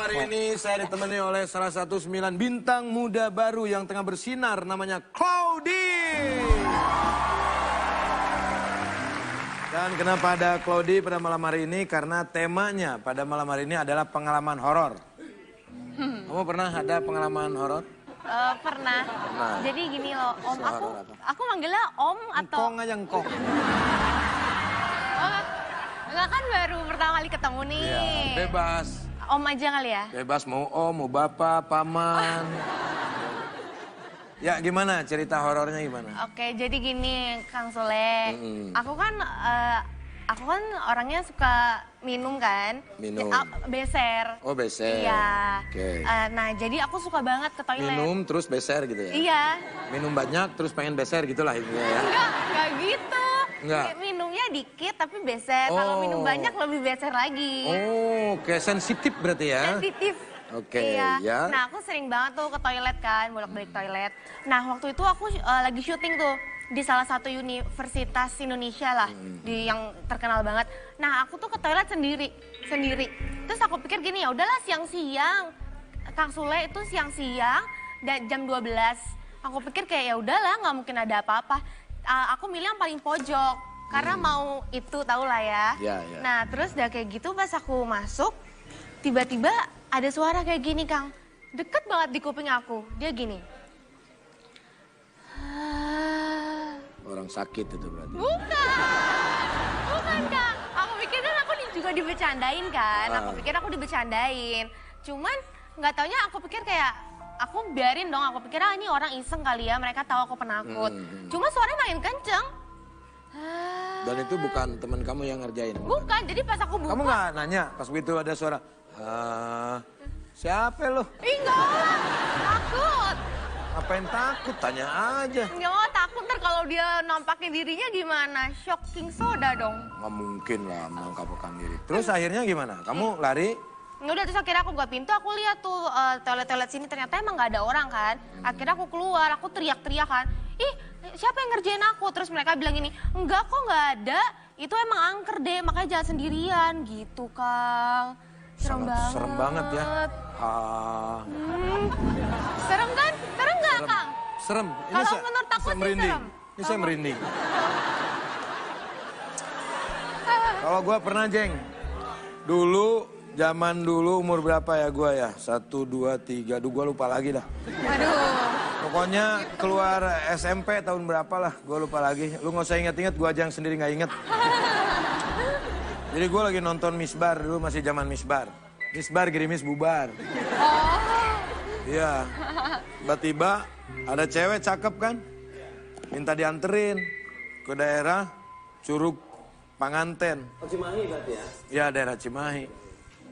hari ini saya ditemani oleh salah satu 9 bintang muda baru yang tengah bersinar, namanya Cloudy. Dan kenapa ada Cloudy pada malam hari ini? Karena temanya pada malam hari ini adalah pengalaman horor. Kamu pernah ada pengalaman horor? Pernah. Jadi gini loh, Om, aku manggilnya Om atau... Engkong aja engkong. Oh, enggak kan baru pertama kali ketemu nih. Ya, bebas. Om aja kali ya? Bebas mau om, mau bapak, paman. Ya gimana cerita horornya gimana? Oke, jadi gini Kang Soleh. Aku kan orangnya suka minum kan. Minum. Beser. Oh beser. Iya. Oke. Nah jadi aku suka banget ke toilet. Minum terus beser gitu ya? Iya. Minum banyak terus pengen beser gitulah intinya ya? Enggak gitu. Enggak? Minumnya dikit tapi beser. Kalau minum banyak lebih beser lagi. Oh, kayak sensitif berarti ya? Sensitif. Oke, iya. ya. Nah, aku sering banget tuh ke toilet kan, bolak-balik toilet. Nah, waktu itu aku lagi syuting tuh di salah satu universitas Indonesia lah, di yang terkenal banget. Nah, aku tuh ke toilet sendiri. Terus aku pikir gini, ya udahlah siang-siang. Kang Sule itu siang-siang dan jam 12. Aku pikir kayak ya udahlah, nggak mungkin ada apa-apa. Aku milih yang paling pojok karena mau itu tau lah ya. Ya. Nah, terus udah kayak gitu pas aku masuk, tiba-tiba ada suara kayak gini, Kang. Deket banget di kuping aku. Dia gini. Orang sakit itu berarti. Bukan, Kang. Aku pikir kan aku juga dibecandain kan. Aku pikir aku dibecandain. Cuman nggak taunya aku pikir kayak, aku biarin dong. Aku pikir ini orang iseng kali ya. Mereka tahu aku penakut. Cuma suaranya makin kenceng. Dan itu bukan teman kamu yang ngerjain? Bukan, jadi pas aku buka. Kamu nggak nanya pas begitu ada suara, siapa lo? Enggak, takut. Ngapain takut? Tanya aja. Enggak mau takut ntar kalau dia nampakin dirinya gimana? Shocking soda dong. Nggak mungkin lah menangkapkan diri. Terus akhirnya gimana? Kamu lari? Udah terus akhirnya aku buka pintu, aku lihat tuh toilet-toilet sini ternyata emang nggak ada orang kan. Akhirnya aku keluar, aku teriak-teriak kan. Ih, siapa yang ngerjain aku? Terus mereka bilang gini, enggak kok nggak ada. Itu emang angker deh, makanya jangan sendirian gitu, Kang. Serem banget. Serem banget ya. Serem kan? Serem nggak, Kang? Serem. Kalau menurut aku sih serem. Ini saya merinding. Kalau gue pernah, Jeng. Zaman dulu umur berapa ya gue ya? 1, 2, 3, gue lupa lagi dah. Waduh. Pokoknya keluar SMP tahun berapa lah, gue lupa lagi. Lu gak usah inget-inget, gue aja yang sendiri gak inget. Jadi gue lagi nonton Misbar, dulu masih zaman Misbar. Misbar gerimis bubar. Iya. Tiba-tiba ada cewek cakep kan, minta dianterin ke daerah Curug Panganten. Cimahi berarti ya? Ya daerah Cimahi.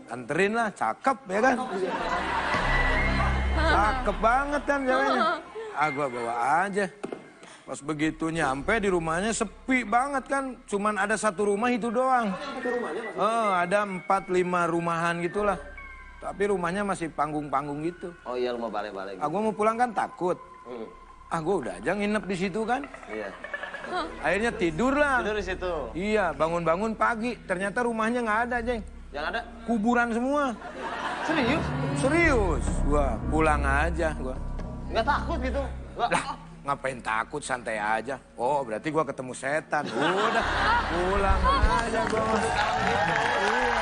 Anterin lah, cakep ya kan? Cakep banget kan ceweknya. Gua bawa aja. Pas begitu nyampe di rumahnya sepi banget kan. Cuman ada satu rumah itu doang. Itu rumahnya maksudnya? Ada 4-5 rumahan gitulah. Tapi rumahnya masih panggung-panggung gitu. Oh iya, rumah balai-balai gitu. Gua mau pulang kan takut. Gua udah aja nginep di situ kan. Iya. Akhirnya tidur lah. Tidur di situ? Iya, bangun-bangun pagi. Ternyata rumahnya nggak ada, Jeng. Yang ada? Kuburan semua. Serius? Serius. Gua pulang aja gua. Nggak takut gitu? Nggak. Lah, ngapain takut, santai aja. Oh, berarti gua ketemu setan. Udah, pulang aja gua. Iya.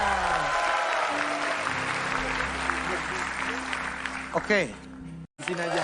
Oke, di sini aja.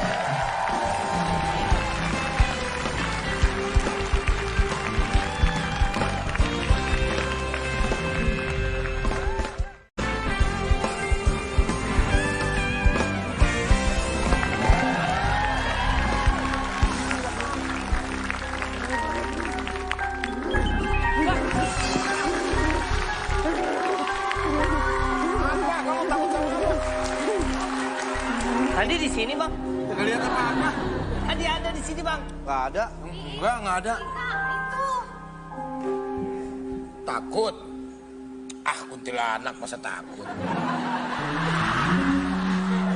Tadi di sini, Bang. Nggak lihat apa-apa. Tadi ada di sini, Bang. Nggak ada. Nggak ada. Takut. Kuntilanak masa takut.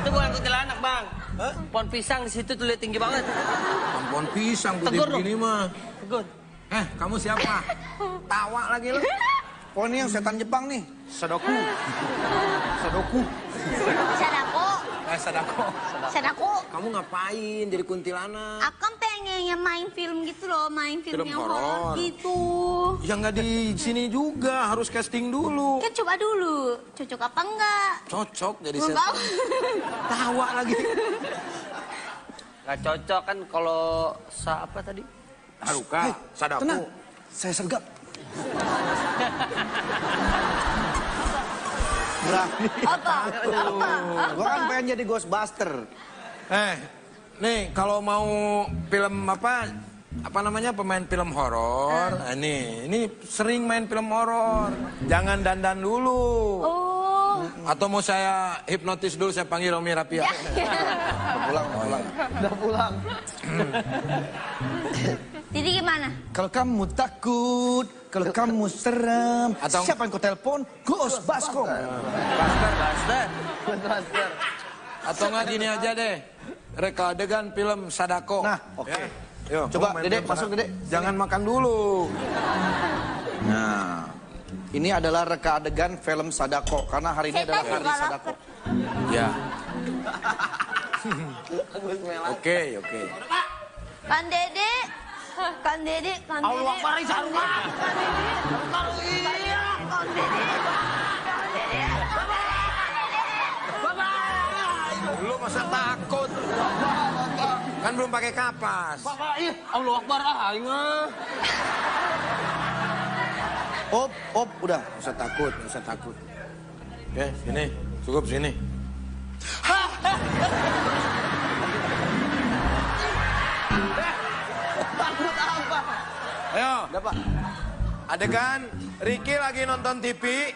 Itu bukan kuntilanak, Bang. Pohon pisang di situ tuh lihat tinggi banget. Pohon pisang putih Tegur dong. begini mah. Tegur. Kamu siapa? Tawa lagi lu. Oh ini yang setan Jepang nih. Sadoku. Sadako. Sadako. Sadako. Kamu ngapain jadi kuntilanak? Akang pengen main film gitu loh, main film Film yang horor. horor gitu. Ya nggak di sini juga, harus casting dulu. Kan coba dulu, cocok apa enggak? Cocok jadi Belum setan. tahu. Tawa lagi. Nggak cocok kan kalau apa tadi? Haruka, Sadako. Tenang, saya sergap. Berani. Apa? Apa? Gua kan pengen jadi Ghostbuster. Nih kalau mau film apa namanya pemain film horor, ini sering main film horor. Jangan dandan dulu. Oh. Atau mau saya hipnotis dulu, saya panggil Romi Rapia. Pulang. Udah pulang. Jadi gimana? Kalau kamu takut, kalau kamu serem, Atau- siapa yang kau telepon? Ghostbuskom. Buster. Transfer. Atau nggak gini aja deh, reka adegan film Sadako. Nah, oke. Ya. Yo, Coba, kamu main Dedek, film masuk, Sadako. Dedek. Jangan makan dulu. Nah, ini adalah reka adegan film Sadako karena hari ini Saya adalah tahu hari suka Sadako. Ya. Agus melan. Oke. Kan Dede. Kan Dede. Kan Dede. Allah Akbar, Isan, Pak. Kan Dede. Kan Dede. Kan Dede. Lu masa takut? Kan belum pakai kapas. Bapak, ih, Allah Akbar, aing mah. Op, udah. Nggak usah takut. Oke, sini. Cukup sini. Takut apa? Ayo. Udah, Pak. Adegan Ricky lagi nonton TV,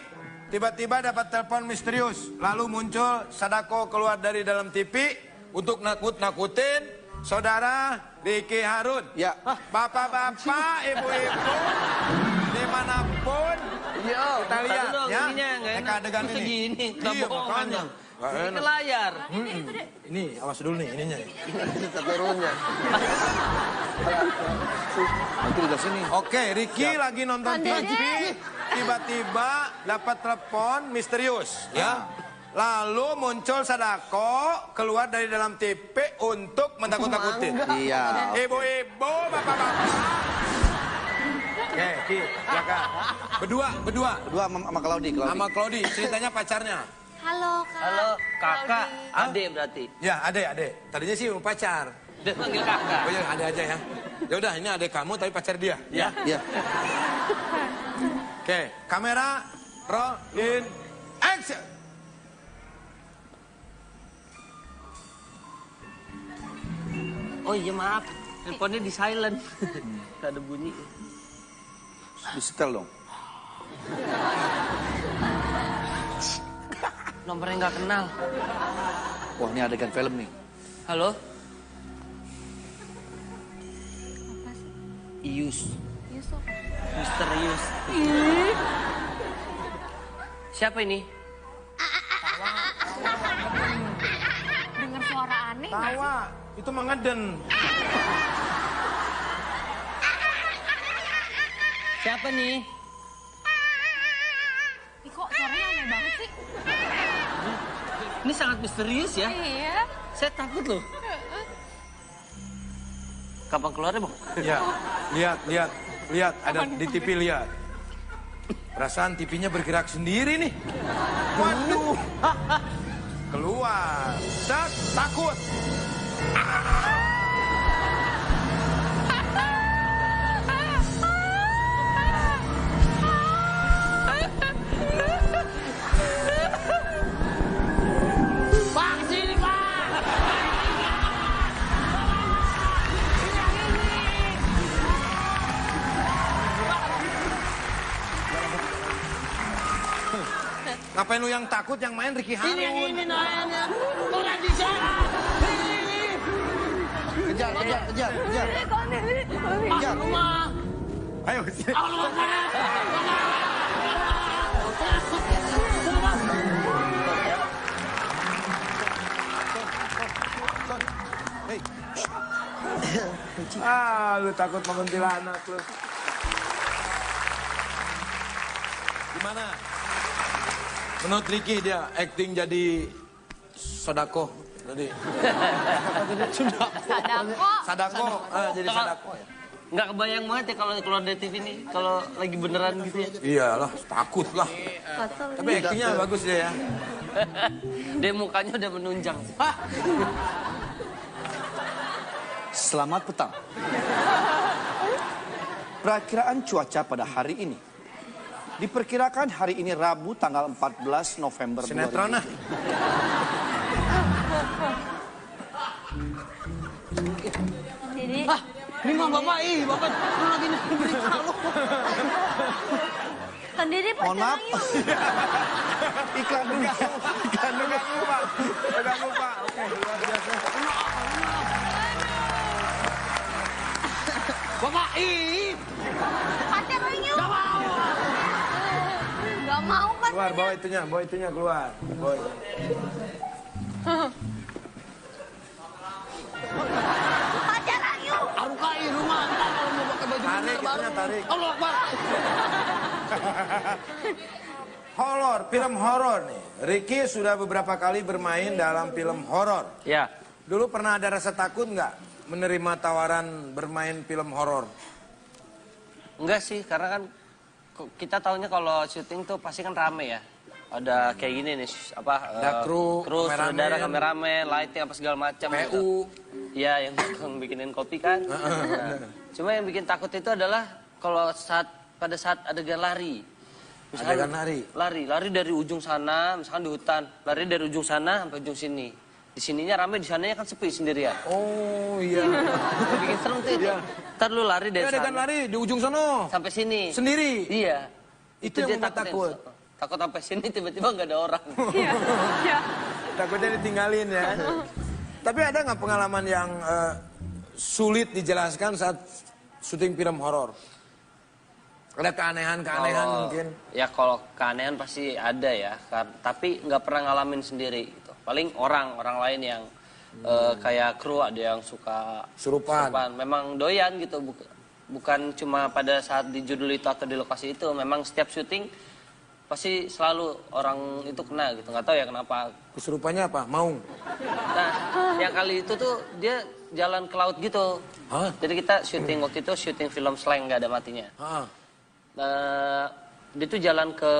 tiba-tiba dapat telepon misterius. Lalu muncul Sadako keluar dari dalam TV untuk nakut-nakutin saudara Ricky Harun. Ya. Bapak-bapak, ibu-ibu, dimanapun Iya. kita lihat Tadi dong, ya. ininya nggak Reka enak. adegan Masa ini. gini, nggak Iya, bohongan makanya. dong. Nggak Ini enak. ke layar. Ini awas dulu nih ininya. Turunnya. Nanti di sini. Oke, Ricky lagi nonton Kan TV, Dede. tiba-tiba dapat telepon misterius, ya. Lalu muncul Sadako keluar dari dalam TV untuk mentakut-takutin. Iya. Ibu-ibu, bapak-bapak. Oke, Ki, ya Kak. Berdua. Berdua sama Claudi. Sama Claudi, ceritanya pacarnya. Halo, Kak. Halo, kakak, Claudi. adik berarti. Ya, adek. Tadinya sih mau pacar. Dia panggil kakak. Oh ya, adek aja ya. Ya udah, ini adek kamu tapi pacar dia. Ya. Iya. Oke, kamera, roll in, action. Oh iya maaf, teleponnya di silent. Gak ada bunyi. Di setel dong. Nomornya nggak kenal. Wah, ini adegan film nih. Halo? Apa sih? Ius. Yusuf. Misterius. Siapa ini? Dengar suara aneh nggak sih? Tawa, itu mengeden. Siapa nih? Ih, kok suaranya aneh banget sih? Ini sangat misterius ya. Iya. Saya takut loh. Kapan keluarnya, Bang? Ya, lihat, ada di TV lihat. Perasaan TV-nya bergerak sendiri nih. Waduh. Keluar. Set, takut. Pak, sini, Pak. Ngapain lu yang takut, yang main Ricky Harun? Ini nanya. Orang di sana. Kejar. Kejar. Rumah. Ayo, sini. Allah Akbar. Hei, Lu takut sama kuntilanak lu. Gimana? Menurut Ricky dia acting jadi Sodako tadi. Sadako. Sadako, jadi Sadako ya. Nggak kebayang banget ya kalau keluar dari TV ini, kalau lagi beneran gitu ya. Iyalah, takut lah. Tapi aktingnya bagus dia ya. Dia mukanya udah menunjang. Selamat petang. Perakiraan cuaca pada hari ini. Diperkirakan hari ini Rabu tanggal 14 November 2020. Sinetron ah. Dede. Ini mah bapak, bapak lu lagi nih berita lu. Kan Dede Mohon maaf. pacaran yuk. Iklan dulu. Pegang lupa. Pegang lupa. Oke, luar biasa. Bapak, Pacaran yuk. Gak mau kan. Keluar, bawa itunya keluar. Bawa itu. Pacaran yuk. Arukai rumah. Ntar kalau mau pakai baju Tarik, bener baru. itunya tarik. Allah Akbar. Horor, film horor nih. Ricky sudah beberapa kali bermain dalam film horor. Ya, Dulu pernah ada rasa takut nggak menerima tawaran bermain film horor? enggak sih, karena kan kita taunya kalau syuting tuh pasti kan rame ya. Ada kayak gini nih, Ada kru, kameramen. saudara, kameramen, lighting apa segala macam. PU. Iya, yang tukang bikinin kopi kan. Nah, cuma yang bikin takut itu adalah kalau pada saat adegan lari. Adegan Lari dari ujung sana, misalkan di hutan, lari dari ujung sana sampai ujung sini. Di sininya rame, di sananya kan sepi sendirian. Oh iya. Bikin serem tuh itu. Ntar lu lari dari Adegan sana lari di ujung sono. sampai sini. Sendiri. Iya. Itu yang dia membuat takutin. takut. Takut sampai sini tiba-tiba nggak ada orang. Iya. Takutnya ditinggalin ya. Tapi ada nggak pengalaman yang sulit dijelaskan saat syuting film horor? Ada keanehan-keanehan mungkin? Ya kalau keanehan pasti ada ya. Tapi nggak pernah ngalamin sendiri. Gitu. Paling orang lain yang kayak kru ada yang suka Surupan. Memang doyan gitu. Bukan cuma pada saat di judul itu atau di lokasi itu. Memang setiap syuting pasti selalu orang itu kena gitu. Nggak tahu ya kenapa. Kesurupannya apa? Maung? Nah, yang kali itu tuh dia jalan ke laut gitu. Hah? Jadi kita syuting waktu itu syuting film Slang nggak ada matinya. Ah. Dia tuh jalan ke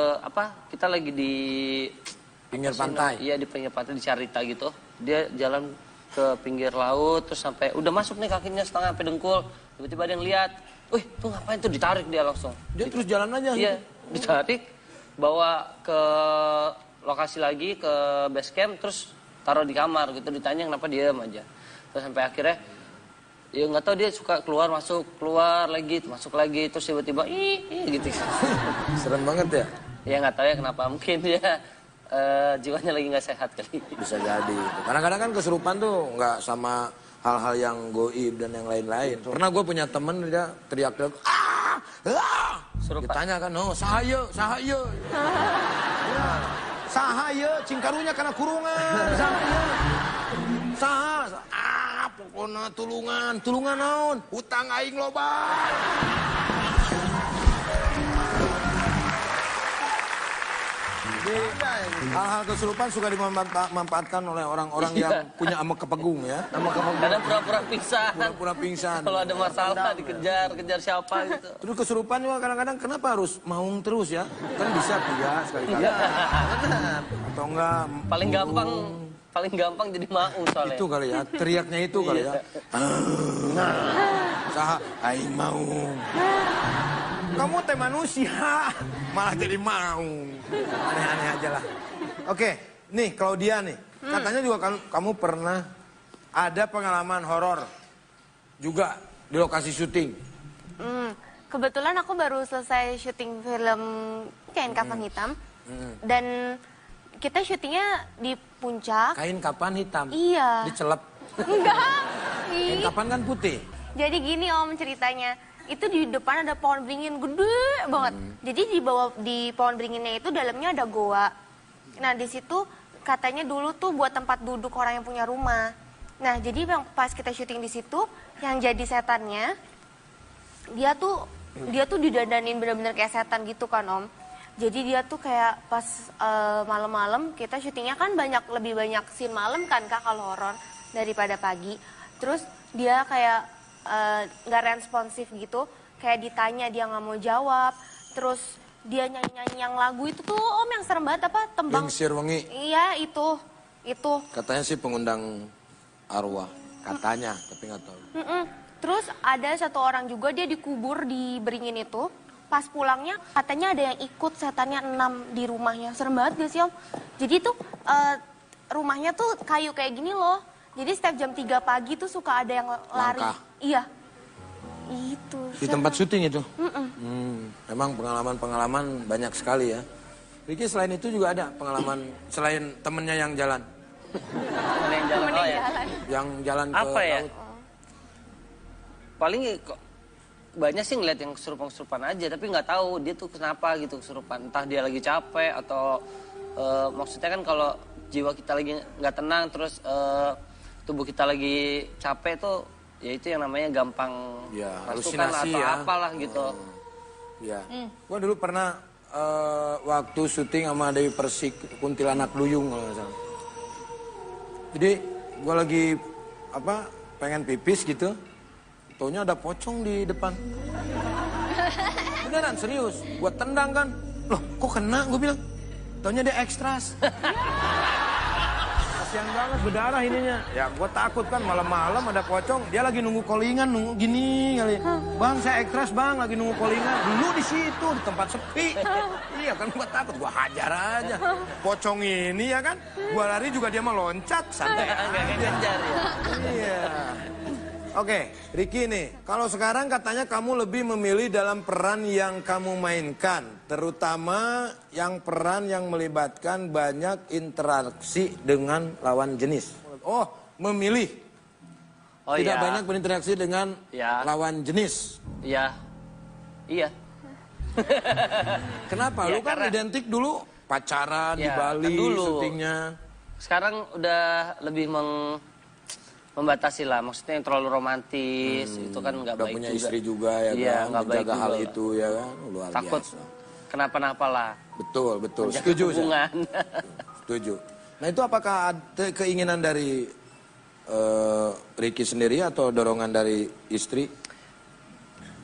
Kita lagi di Pinggir pantai. Iya di pinggir pantai di Carita gitu. Dia jalan ke pinggir laut terus sampai udah masuk nih kakinya setengah sampai dengkul. Tiba-tiba ada yang lihat, wih tuh ngapain tuh, ditarik dia langsung. Dia terus jalan aja? Iya, ditarik, bawa ke lokasi lagi ke base camp terus taruh di kamar gitu, ditanya kenapa diam aja. Terus sampai akhirnya ya nggak tahu dia suka keluar masuk masuk lagi terus tiba-tiba gitu. Serem banget ya? Ya nggak tahu ya kenapa, mungkin dia jiwanya lagi nggak sehat kali. Bisa jadi. Kadang-kadang kan kesurupan tuh nggak sama hal-hal yang goib dan yang lain-lain. Pernah gue punya temen dia teriak-teriak, Kesurupan. ditanya kan, oh sahaya. Ya. Sahaya, cingkarunya karena kurungan, sahaya. Pokoknya tulungan naon, hutang aing loba. Hal-hal kesurupan suka dimanfaatkan oleh orang-orang yang punya ama kepegung ya. Kadang pura-pura pingsan. Pura-pura pingsan. Kalau ada masalah kejar siapa gitu. Terus kesurupan juga kadang-kadang kenapa harus maung terus ya? Kan bisa pia sekali-kali. Atau enggak Paling gampang jadi mau soalnya. itu kali ya, teriaknya itu kali ya. Saha aing maung. Kamu teh manusia, malah jadi maung. Aneh-aneh aja lah. Oke, nih Claudia nih. Katanya juga kamu pernah ada pengalaman horor juga di lokasi syuting. Kebetulan aku baru selesai syuting film Kain Kafan Hitam. Dan kita syutingnya di puncak. Kain kapan hitam? Iya. Dicelep. Enggak. Kain kapan kan putih. Jadi gini om ceritanya. Itu di depan ada pohon beringin gede banget. Jadi di pohon beringinnya itu dalamnya ada goa. Nah di situ katanya dulu tuh buat tempat duduk orang yang punya rumah. Nah jadi yang pas kita syuting di situ, yang jadi setannya, dia tuh didandanin benar-benar kayak setan gitu kan om. Jadi dia tuh kayak pas malam-malam kita syutingnya kan lebih banyak scene malam kan Kak kalau horor daripada pagi. Terus dia kayak nggak responsif gitu, kayak ditanya dia nggak mau jawab. Terus dia nyanyi-nyanyi yang lagu itu tuh Om yang serem banget apa tembang. Lingsir Wengi. Iya itu. Katanya sih pengundang arwah, katanya, tapi nggak tahu. Terus ada satu orang juga dia dikubur di Beringin itu. Pas pulangnya katanya ada yang ikut setannya 6 di rumahnya. Serem banget gak sih Om? Jadi tuh rumahnya tuh kayu kayak gini loh. Jadi setiap jam 3 pagi tuh suka ada yang lari. Langkah. Iya. Itu. Di tempat syuting itu? Memang pengalaman-pengalaman banyak sekali ya. Ricky selain itu juga ada pengalaman selain temennya yang jalan. Temen yang jalan, oh ya. Yang jalan ke Apa ya? laut. Paling banyak sih ngeliat yang kesurupan-kesurupan aja, tapi nggak tahu dia tuh kenapa gitu kesurupan. Entah dia lagi capek atau maksudnya kan kalau jiwa kita lagi nggak tenang, terus tubuh kita lagi capek tuh, ya itu yang namanya gampang Ya, rasukan halusinasi atau ya. apalah gitu. Ya. Gua dulu pernah waktu syuting sama Dewi Persik Kuntilanak Duyung kalau nggak salah. Jadi gua lagi pengen pipis gitu. Taunya ada pocong di depan. Beneran serius. Gua tendang kan. Loh kok kena gue bilang. Taunya dia ekstras. Kasian banget berdarah ininya. Ya gua takut kan malam-malam ada pocong. Dia lagi nunggu callingan, nunggu gini kali. Bang saya ekstras bang lagi nunggu callingan. Dulu di situ di tempat sepi. Iya kan gua takut. Gua hajar aja. Pocong ini ya kan. Gua lari juga dia mah loncat. Santai aja. Nggak ngejar ya. Iya. Oke, Ricky nih, kalau sekarang katanya kamu lebih memilih dalam peran yang kamu mainkan, terutama yang peran yang melibatkan banyak interaksi dengan lawan jenis. Oh, memilih. Oh Tidak iya. banyak berinteraksi dengan Ya. lawan jenis. Iya. Iya. Kenapa? Ya, Lu kan karena- identik dulu pacaran di Ya, Bali kan dulu. syutingnya. Sekarang udah lebih membatasi lah, maksudnya yang terlalu romantis itu kan nggak Udah baik punya juga. istri juga ya Iya, kan, nggak baik menjaga hal juga. itu ya kan, luar Takut biasa. kenapa-napa lah. Betul. Menjaga Setuju saya. hubungan. Setuju. Nah itu apakah ada keinginan dari Ricky sendiri atau dorongan dari istri?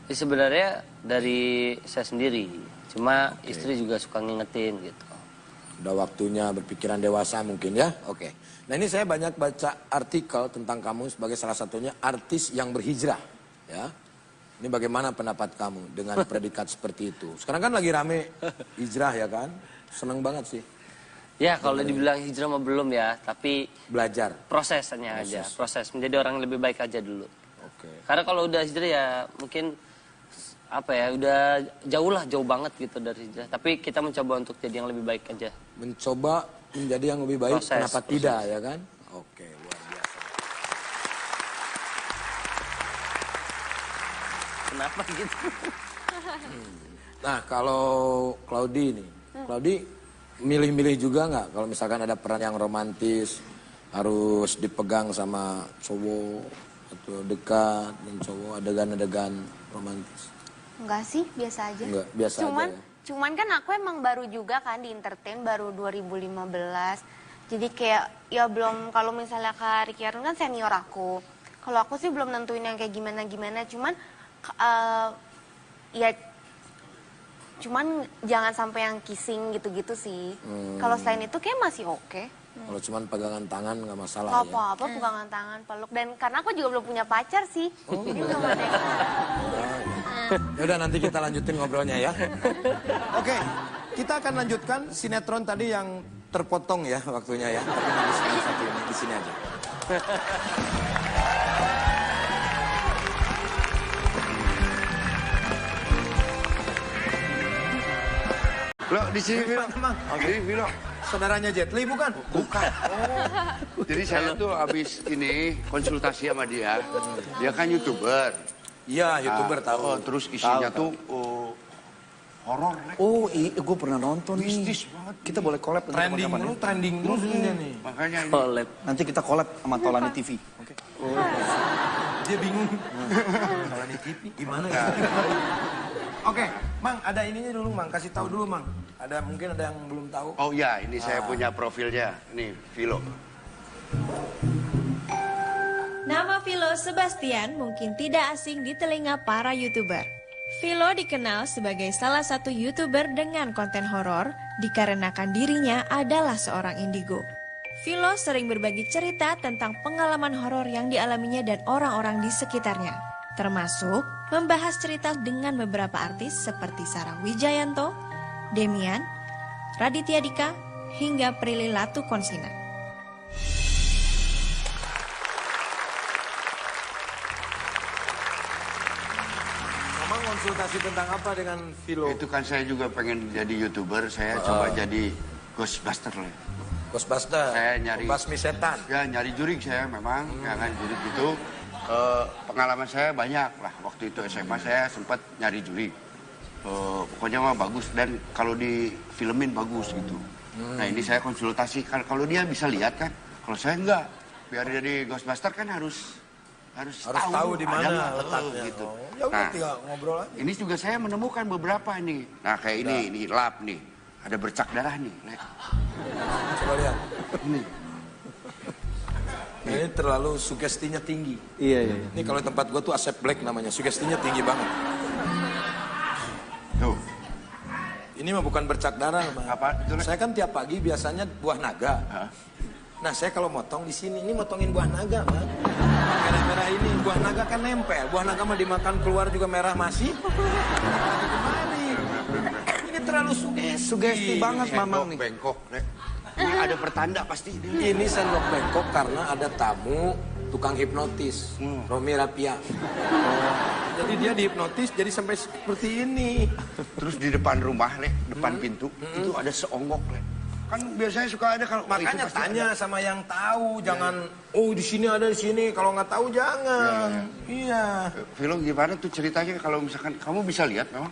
Ya, sebenarnya dari saya sendiri, cuma istri juga suka ngingetin gitu. Udah waktunya berpikiran dewasa mungkin ya? Oke. Nah ini saya banyak baca artikel tentang kamu sebagai salah satunya artis yang berhijrah. Ya. Ini bagaimana pendapat kamu dengan predikat seperti itu? Sekarang kan lagi rame hijrah ya kan? Seneng banget sih. Ya kalau dibilang hijrah mah belum ya, tapi Belajar. prosesnya aja, proses menjadi orang yang lebih baik aja dulu. Oke. Karena kalau udah hijrah ya mungkin udah jauh banget gitu dari hijrah. Tapi kita mencoba untuk jadi yang lebih baik aja. Mencoba menjadi yang lebih baik, Proses, kenapa proses. tidak ya kan? Oke, luar biasa. Kenapa gitu? Nah kalau Claudi nih, Claudi milih-milih juga nggak kalau misalkan ada peran yang romantis harus dipegang sama cowok atau dekat dan cowok adegan-adegan romantis? Enggak sih, biasa aja. Enggak, biasa cuman, aja ya? Cuman kan aku emang baru juga kan di entertain, baru 2015. Jadi kayak, ya belum, kalau misalnya Kak Ricky Harun kan senior aku. Kalau aku sih belum nentuin yang kayak gimana-gimana, cuman, ya, cuman jangan sampai yang kissing gitu-gitu sih. Kalau selain itu kayak masih oke. Kalau cuman pegangan tangan nggak masalah Gak ya? apa-apa, pegangan tangan, peluk. Dan karena aku juga belum punya pacar sih, jadi belum ada yang... Yaudah nanti kita lanjutin ngobrolnya ya. Oke, kita akan lanjutkan sinetron tadi yang terpotong ya waktunya ya. Tapi nanti sekali satu ini di sini aja. Lo di sini Vino. Emang? Ini Vino. Saudaranya Jet Li bukan? Bukan. Jadi saya tuh habis ini konsultasi sama dia. Dia kan YouTuber. Iya, YouTuber tahu. Oh, terus isinya tuh horor. Nek. Oh, gue pernah nonton nih. Mistis banget. Kita boleh collab nanti Trending kapan-kapan dulu, ya. trending terus ini nih. Makanya ini. Collab. Nanti kita collab sama Tolani TV. Oke. Dia bingung. Kalau di TV gimana ya? Oke, Mang, ada ininya dulu, Mang. Kasih tahu dulu, Mang. Mungkin ada yang belum tahu. Oh ya, ini saya punya profilnya. Nih, Vilo. Nama Vilo Sebastian mungkin tidak asing di telinga para YouTuber. Vilo dikenal sebagai salah satu YouTuber dengan konten horor dikarenakan dirinya adalah seorang indigo. Vilo sering berbagi cerita tentang pengalaman horor yang dialaminya dan orang-orang di sekitarnya, termasuk membahas cerita dengan beberapa artis seperti Sarah Wijayanto, Demian, Raditya Dika, hingga Prilly Latukonsina. Mamang konsultasi tentang apa dengan Vilo? Itu kan saya juga pengen jadi YouTuber, saya coba jadi Ghostbuster lah. Ghostbuster, Saya nyari pembasmi setan. Ya nyari jurig saya memang, jangan jurig itu. Pengalaman saya banyak lah. Waktu itu SMA saya sempat nyari jurig. Pokoknya mah bagus dan kalau di filmin bagus gitu. Nah ini saya konsultasi, kalau dia bisa lihat kan, kalau saya enggak. Biar jadi Ghostbuster kan harus tahu di mana ada nggak, letaknya. gitu. Ya udah Nah, tinggal ngobrol aja. ini juga saya menemukan beberapa nih. Nah kayak ini lap nih. Ada bercak darah nih. Lek. Coba lihat. Ini. Ini terlalu sugestinya tinggi. Iya. Ini kalau di tempat gua tuh Asep Black namanya, sugestinya tinggi banget. Tuh. Ini mah bukan bercak darah, Bang. Apa? Itu, Lek? Saya kan tiap pagi biasanya buah naga. Hah? Nah, saya kalau motong di sini, ini motongin buah naga, Bang. Merah-merah ini, buah naga kan nempel. Buah naga mah dimakan keluar juga merah masih. Kemari. Ini terlalu sugesti banget, Mamang nih. Bengkok, Lek. Ini ada pertanda pasti. Ini sendok bengkok karena ada tamu tukang hipnotis, Romi Rapia. Jadi dia dihipnotis jadi sampai seperti ini. Terus di depan rumah, Lek, depan pintu, itu ada seonggok, Lek. Kan biasanya suka ada kalau Makanya itu pasti tanya sama yang tahu, jangan oh di sini ada di sini, kalau nggak tahu jangan. Iya. ada. Vilo gimana tuh ceritanya kalau misalkan kamu bisa lihat memang?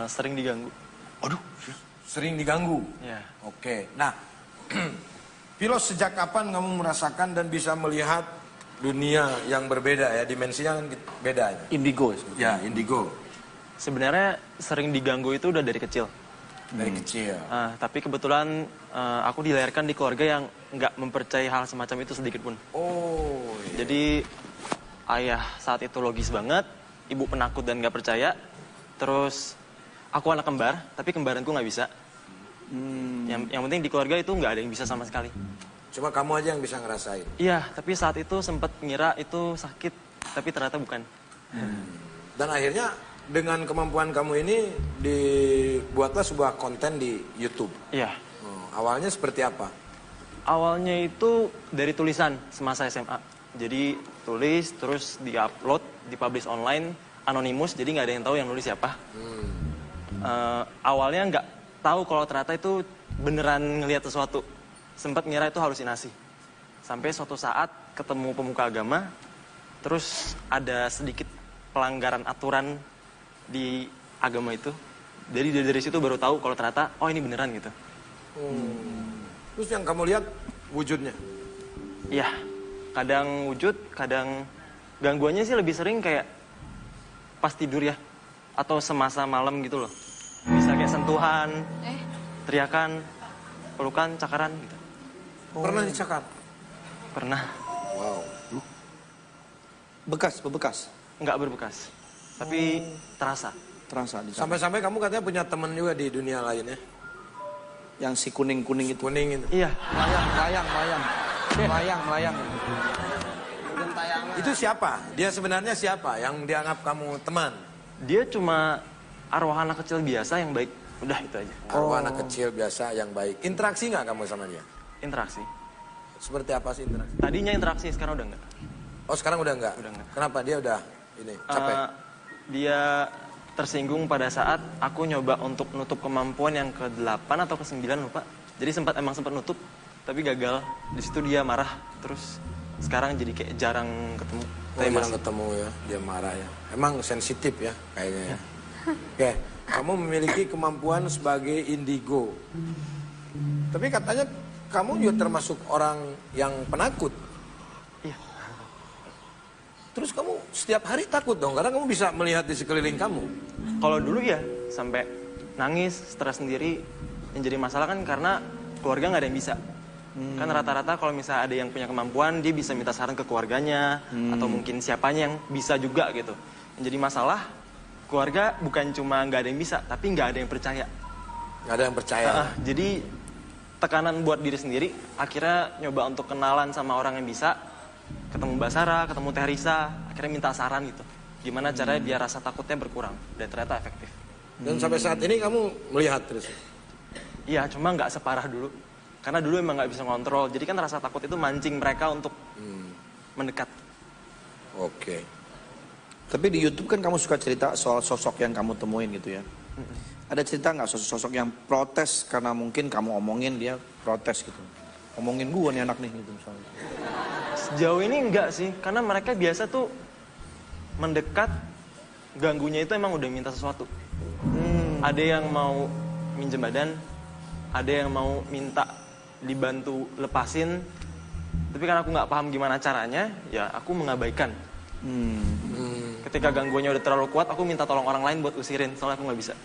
Sering diganggu. Aduh, Sering diganggu. Ya. Oke. Nah, Vilo sejak kapan kamu merasakan dan bisa melihat dunia yang berbeda ya, dimensinya kan beda ya? Indigo. Ya, indigo. Sebenarnya sering diganggu itu udah dari kecil. Dari kecil. Tapi kebetulan aku dilahirkan di keluarga yang nggak mempercayai hal semacam itu sedikit pun. Oh, iya. Jadi ayah saat itu logis banget, ibu penakut dan nggak percaya. Terus aku anak kembar, tapi kembaranku nggak bisa. Yang penting di keluarga itu nggak ada yang bisa sama sekali. Cuma kamu aja yang bisa ngerasain. Iya, tapi saat itu sempat ngira itu sakit, tapi ternyata bukan. Dan akhirnya dengan kemampuan kamu ini dibuatlah sebuah konten di YouTube. Iya. Awalnya seperti apa? Awalnya itu dari tulisan semasa SMA. Jadi tulis, terus di-upload, dipublish online, anonimus, jadi nggak ada yang tahu yang nulis siapa. Awalnya nggak tahu kalau ternyata itu beneran ngelihat sesuatu. Sempat ngira itu halusinasi. Sampai suatu saat ketemu pemuka agama, terus ada sedikit pelanggaran aturan di agama itu. Jadi dari situ baru tahu kalau ternyata, oh ini beneran gitu. Terus yang kamu lihat wujudnya? Iya, kadang wujud, kadang gangguannya sih lebih sering kayak pas tidur ya. Atau semasa malam gitu loh. Bisa kayak sentuhan, teriakan, pelukan, cakaran gitu. Pernah dicakar? Pernah, Wow. Bekas. nggak berbekas. Tapi terasa. Terasa di sana. Sampai-sampai kamu katanya punya teman juga di dunia lain ya? Yang si kuning-kuning itu. Kuning itu. Iya, Melayang. Itu siapa? Dia sebenarnya siapa yang dianggap kamu teman? dia cuma arwah anak kecil biasa yang baik. Udah itu aja. Arwah anak kecil biasa yang baik. Interaksi nggak kamu sama dia? Interaksi. Seperti apa sih interaksi? Tadinya interaksi, sekarang udah enggak. Oh sekarang udah enggak? Udah enggak. Kenapa? Dia udah ini capek? Dia tersinggung pada saat aku nyoba untuk nutup kemampuan yang ke-8 atau ke-9 lupa. Jadi sempat nutup, tapi gagal. Di situ dia marah, terus sekarang jadi kayak jarang ketemu. Oh, Tapi jarang masih- ketemu ya, dia marah ya. Emang sensitif ya kayaknya ya. Oke, kamu memiliki kemampuan sebagai indigo. Tapi katanya kamu juga termasuk orang yang penakut. Iya. Itu terus kamu setiap hari takut dong, karena kamu bisa melihat di sekeliling kamu. Kalau dulu ya sampai nangis, stres sendiri. Yang jadi masalah kan karena keluarga nggak ada yang bisa. Kan rata-rata kalau misalnya ada yang punya kemampuan, dia bisa minta saran ke keluarganya, atau mungkin siapanya yang bisa juga gitu. Yang jadi masalah, keluarga bukan cuma nggak ada yang bisa, tapi nggak ada yang percaya. Nggak ada yang percaya. Jadi tekanan buat diri sendiri, akhirnya nyoba untuk kenalan sama orang yang bisa, ketemu Mbak Sarah, ketemu Teh Risa, akhirnya minta saran gitu. Gimana caranya biar rasa takutnya berkurang, dan ternyata efektif. Dan sampai saat ini kamu melihat terus? Iya, cuma nggak separah dulu. Karena dulu emang nggak bisa ngontrol, jadi kan rasa takut itu mancing mereka untuk mendekat. Oke. Tapi di YouTube kan kamu suka cerita soal sosok yang kamu temuin gitu ya. Ada cerita nggak sosok-sosok yang protes karena mungkin kamu omongin dia protes gitu. Omongin gua nih anak nih gitu misalnya. Sejauh ini enggak sih, karena mereka biasa tuh mendekat, ganggunya itu emang udah minta sesuatu. Ada yang mau minjem badan, ada yang mau minta dibantu lepasin, tapi karena aku nggak paham gimana caranya, ya aku mengabaikan. Ketika gangguannya udah terlalu kuat, aku minta tolong orang lain buat usirin, soalnya aku nggak bisa.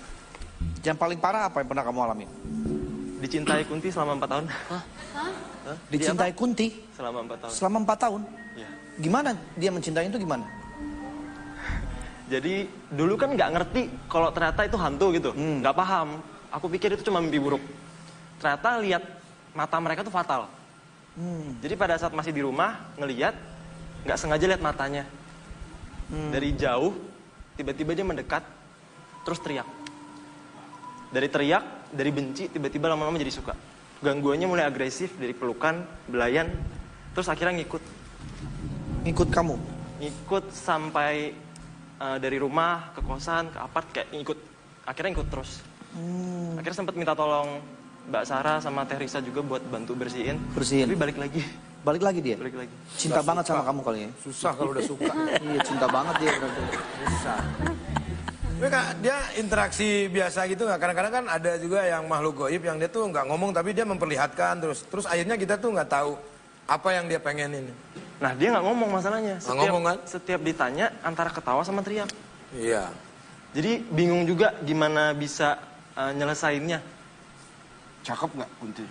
Yang paling parah apa yang pernah kamu alami? Dicintai Kunti selama 4 tahun. Dicintai Kunti Selama 4 tahun. selama 4 tahun? Ya. Gimana dia mencintai itu gimana? Jadi dulu kan nggak ngerti kalau ternyata itu hantu gitu, nggak paham. Aku pikir itu cuma mimpi buruk. Ternyata lihat mata mereka tuh fatal. Jadi pada saat masih di rumah ngelihat, nggak sengaja lihat matanya. Dari jauh, tiba-tiba dia mendekat, terus teriak. Dari teriak, dari benci, tiba-tiba lama-lama jadi suka. Gangguannya mulai agresif, dari pelukan, belayan, terus akhirnya ngikut. Ngikut kamu? Ngikut sampai dari rumah ke kosan, ke apart, kayak ngikut. Akhirnya ngikut terus. Akhirnya sempat minta tolong Mbak Sarah sama Teh Risa juga buat bantu bersihin. Bersihin. Tapi balik lagi. Balik lagi dia? Balik lagi. Cinta banget sama kamu kali ya? Susah kalau udah suka. Iya, cinta banget dia berarti. Susah. Tapi Kak, dia interaksi biasa gitu nggak? Kadang-kadang kan ada juga yang makhluk gaib yang dia tuh nggak ngomong tapi dia memperlihatkan terus akhirnya kita tuh nggak tahu apa yang dia pengenin. Nah dia nggak ngomong masalahnya. Nggak ngomong kan? Setiap ditanya antara ketawa sama teriak. Iya. Jadi bingung juga gimana bisa nyelesainnya. Cakep nggak Kunti?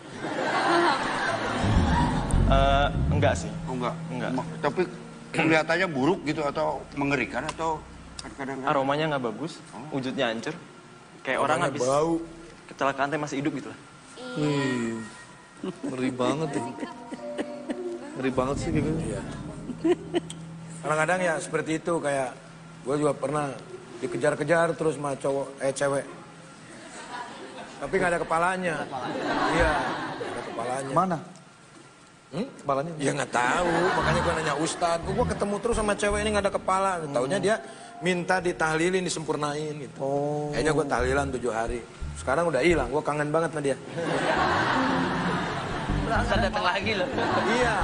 Enggak sih. Oh enggak? Enggak. Tapi kelihatannya buruk gitu atau mengerikan atau kadang-kadang... Aromanya nggak bagus, wujudnya hancur. Kayak orang habis bau. kecelakaan tapi masih hidup gitu lah. Ngeri banget ya. Ngeri banget sih gitu. Iya. Kadang-kadang ya seperti itu, kayak gue juga pernah dikejar-kejar terus sama cewek. Tapi nggak ada kepalanya. Iya, nggak ada kepalanya. Mana? Kepalanya? Ya nggak tahu, makanya gue nanya Ustadz, gue ketemu terus sama cewek ini nggak ada kepala. Taunya dia minta ditahlilin, disempurnain gitu. Kayaknya gue tahlilan 7 hari. Sekarang udah hilang, gue kangen banget sama dia. Bisa datang lagi loh. Iya,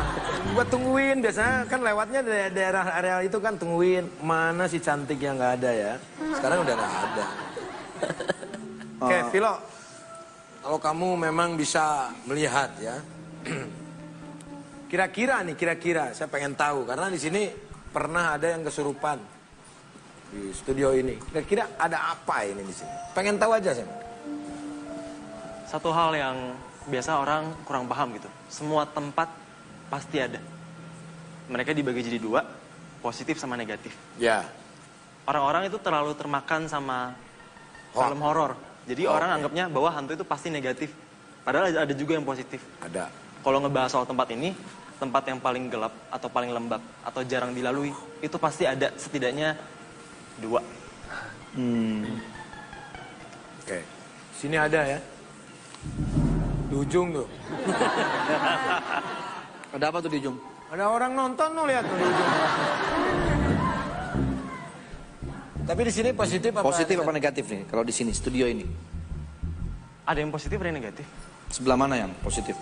gue tungguin, biasanya kan lewatnya dari daerah area itu kan tungguin. Mana si cantik yang nggak ada ya, sekarang udah nggak ada. Oke, Vilo, kalau kamu memang bisa melihat ya, kira-kira saya pengen tahu, karena di sini pernah ada yang kesurupan di studio ini. Kira-kira ada apa ini di sini? Pengen tahu aja saya. Satu hal yang biasa orang kurang paham gitu. Semua tempat pasti ada. Mereka dibagi jadi 2, positif sama negatif. Ya. Orang-orang itu terlalu termakan sama film horor. Jadi orang anggapnya bahwa hantu itu pasti negatif. Padahal ada juga yang positif. Ada. Kalau ngebahas soal tempat ini, tempat yang paling gelap atau paling lembab atau jarang dilalui, itu pasti ada setidaknya 2. Oke. Sini ada ya. Di ujung tuh. Ada apa tuh di ujung? Ada orang nonton tuh, lihat tuh di ujung. Tapi di sini positif apa? Positif apa negatif nih kalau di sini studio ini? Ada yang positif, ada yang negatif. Sebelah mana yang positif?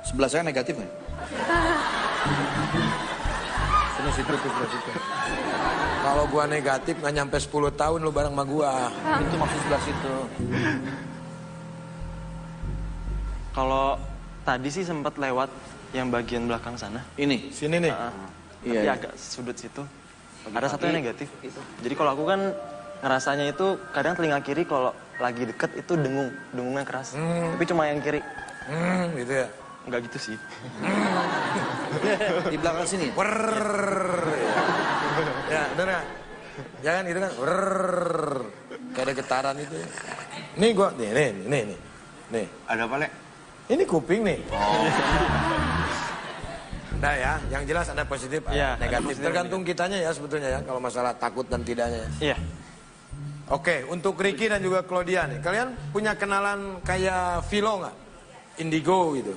Sebelah saya negatif nih. Sini situ tuh, sebelah situ. Kalau gua negatif nggak nyampe 10 tahun lu bareng sama gua. Itu maksud sebelah situ. Kalau tadi sih sempat lewat Yang bagian belakang sana. Ini. Sini nih. Tapi Iya, iya. agak sudut situ. Ada satu yang negatif. Jadi kalau aku kan ngerasanya itu kadang telinga kiri kalau lagi deket itu dengungnya keras. Tapi cuma yang kiri. Gitu ya. Enggak gitu sih. Di belakang sini. Ya, bener ya. Jangan gitu kan. Kayak ada getaran itu. Nih gua, nih. Ada apa, Le? Ini kuping nih. Nah ya, yang jelas ada positif, ada Iya, ada negatif. positif, Tergantung kitanya ya sebetulnya ya, kalau masalah takut dan tidaknya. Iya. Oke, untuk Ricky dan juga Claudia nih, kalian punya kenalan kayak Philo nggak? Indigo gitu.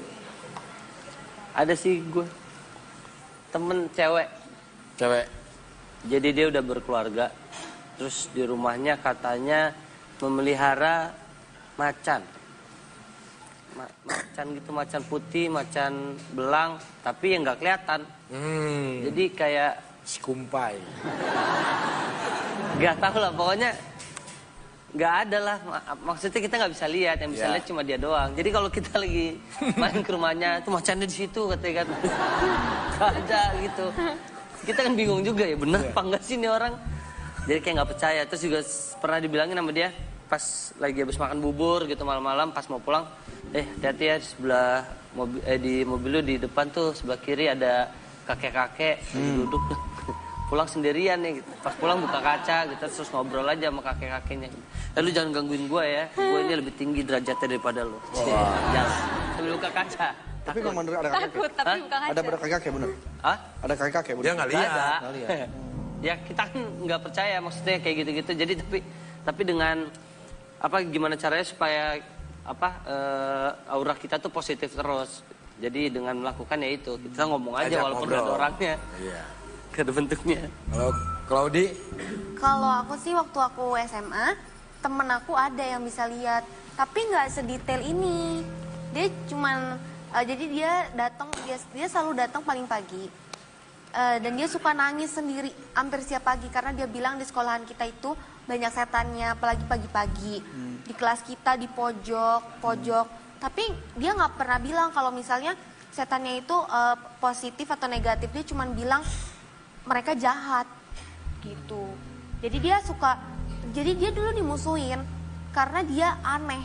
Ada sih gue temen cewek. Cewek. Jadi dia udah berkeluarga. Terus di rumahnya katanya memelihara macan. Macan gitu, macan putih, macan belang, tapi yang nggak kelihatan. Jadi kayak Si kumpai. nggak tahu lah, pokoknya nggak ada lah. Maksudnya kita nggak bisa lihat, yang bisa Ya. lihat cuma dia doang. Jadi kalau kita lagi main ke rumahnya, itu macannya di situ katanya kan. Nggak ada gitu. Kita kan bingung juga ya, bener apa enggak sih ini orang? Jadi kayak nggak percaya. Terus juga pernah dibilangin sama dia pas lagi habis makan bubur gitu malam-malam pas mau pulang, hati-hati ya di sebelah mobil, di mobil lu di depan tuh sebelah kiri ada kakek-kakek lagi duduk. Pulang sendirian nih gitu. Pas pulang buka kaca gitu terus ngobrol aja sama kakek-kakeknya. Lu jangan gangguin gue ya, gue ini lebih tinggi derajatnya daripada lu. Jangan sambil buka kaca. Tapi memang ada kakek. Takut tapi bukan kaca. Ada kakek bener. Hah? Ada kakek bener. Dia nggak lihat. Ada. Nggak lihat. Ya kita kan nggak percaya maksudnya kayak gitu-gitu. Jadi tapi dengan apa gimana caranya supaya aura kita tuh positif terus. Jadi dengan melakukan ya itu kita ngomong aja Ajak walaupun ngobrol. ada orangnya, Iya. gak ada bentuknya. Kalau Claudi, Kalau aku sih waktu aku SMA, temen aku ada yang bisa lihat, tapi nggak sedetail ini. Dia cuman, jadi dia datang, dia selalu datang paling pagi. Dan dia suka nangis sendiri hampir setiap pagi karena dia bilang di sekolahan kita itu banyak setannya, apalagi pagi-pagi. Di kelas kita di pojok. Tapi dia nggak pernah bilang kalau misalnya setannya itu positif atau negatif. Dia cuma bilang mereka jahat gitu. Jadi dia dulu dimusuhin karena dia aneh.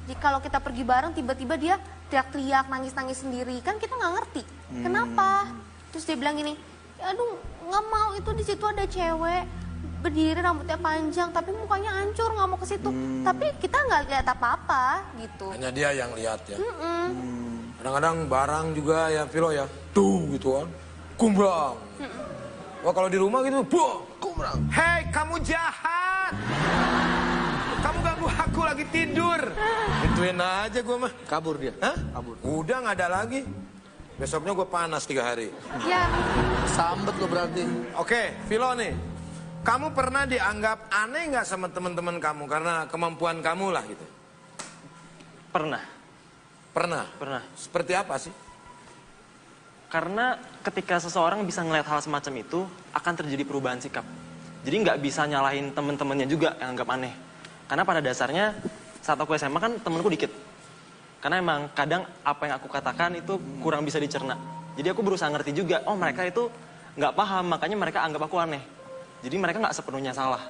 Jadi kalau kita pergi bareng tiba-tiba dia teriak-teriak, nangis-nangis sendiri. Kan kita nggak ngerti kenapa. Terus dia bilang gini, aduh nggak mau, itu di situ ada cewek berdiri rambutnya panjang tapi mukanya hancur, nggak mau ke situ. Tapi kita nggak lihat apa-apa gitu. hanya dia yang lihat ya. Kadang-kadang barang juga ya, Philo ya. Tuh gitu kan. Kumbrang. Wah kalau di rumah gitu, kumbrang. Hei kamu jahat. Kamu ganggu aku lagi tidur. Gituin aja gue mah. Kabur dia. Hah? Kabur. Udah nggak ada lagi. Besoknya gue panas 3 hari. Ya, Sambet lo berarti. Oke, Philo nih. Kamu pernah dianggap aneh nggak sama teman-teman kamu karena kemampuan kamu lah gitu? Pernah. Pernah. Seperti apa sih? Karena ketika seseorang bisa ngeliat hal semacam itu, akan terjadi perubahan sikap. Jadi nggak bisa nyalahin temen-temennya juga yang anggap aneh. Karena pada dasarnya saat aku SMA kan temenku dikit. Karena emang kadang apa yang aku katakan itu kurang bisa dicerna. Jadi aku berusaha ngerti juga, oh mereka itu nggak paham, makanya mereka anggap aku aneh. Jadi mereka nggak sepenuhnya salah.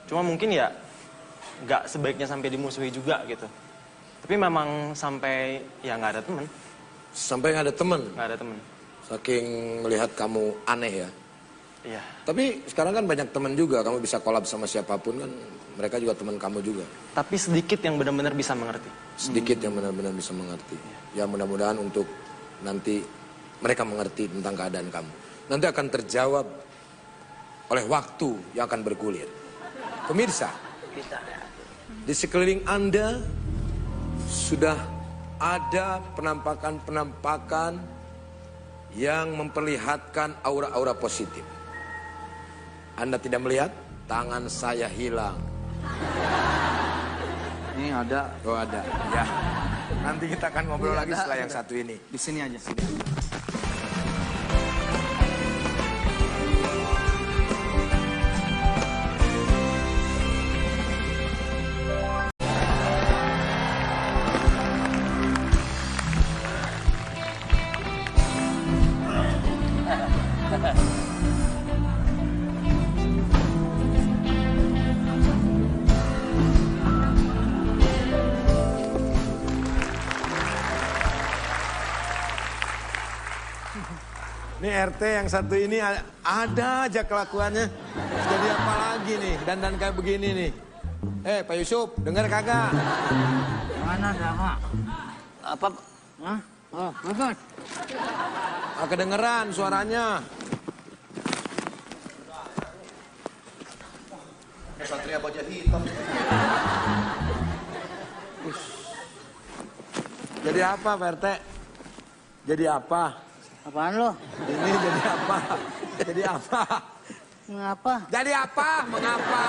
Cuma mungkin ya nggak sebaiknya sampai dimusuhi juga gitu. Tapi memang sampai ya nggak ada temen. Sampai nggak ada temen? Nggak ada temen. Saking melihat kamu aneh ya? Iya. Tapi sekarang kan banyak temen juga, kamu bisa collab sama siapapun kan, mereka juga teman kamu juga. Tapi sedikit yang benar-benar bisa mengerti. Sedikit yang benar-benar bisa mengerti. Ya mudah-mudahan untuk nanti mereka mengerti tentang keadaan kamu. Nanti akan terjawab oleh waktu yang akan bergulir. Pemirsa, di sekeliling Anda sudah ada penampakan-penampakan yang memperlihatkan aura-aura positif. Anda tidak melihat? Tangan saya hilang. Ini ada. Oh ada, ya. Nanti kita akan ngobrol lagi setelah yang satu ini. Di sini aja. RT yang satu ini ada aja kelakuannya. Jadi apa lagi nih, dandan kayak begini nih. Pak Yusuf, denger kagak? Mana sama? Apa? Hah? Oh, bagus. Kedengeran suaranya. Satria baja hitam. Jadi apa Pak RT? Jadi apa? Apaan lo? Ini jadi apa? Jadi apa? Mengapa? Jadi apa? Mengapa?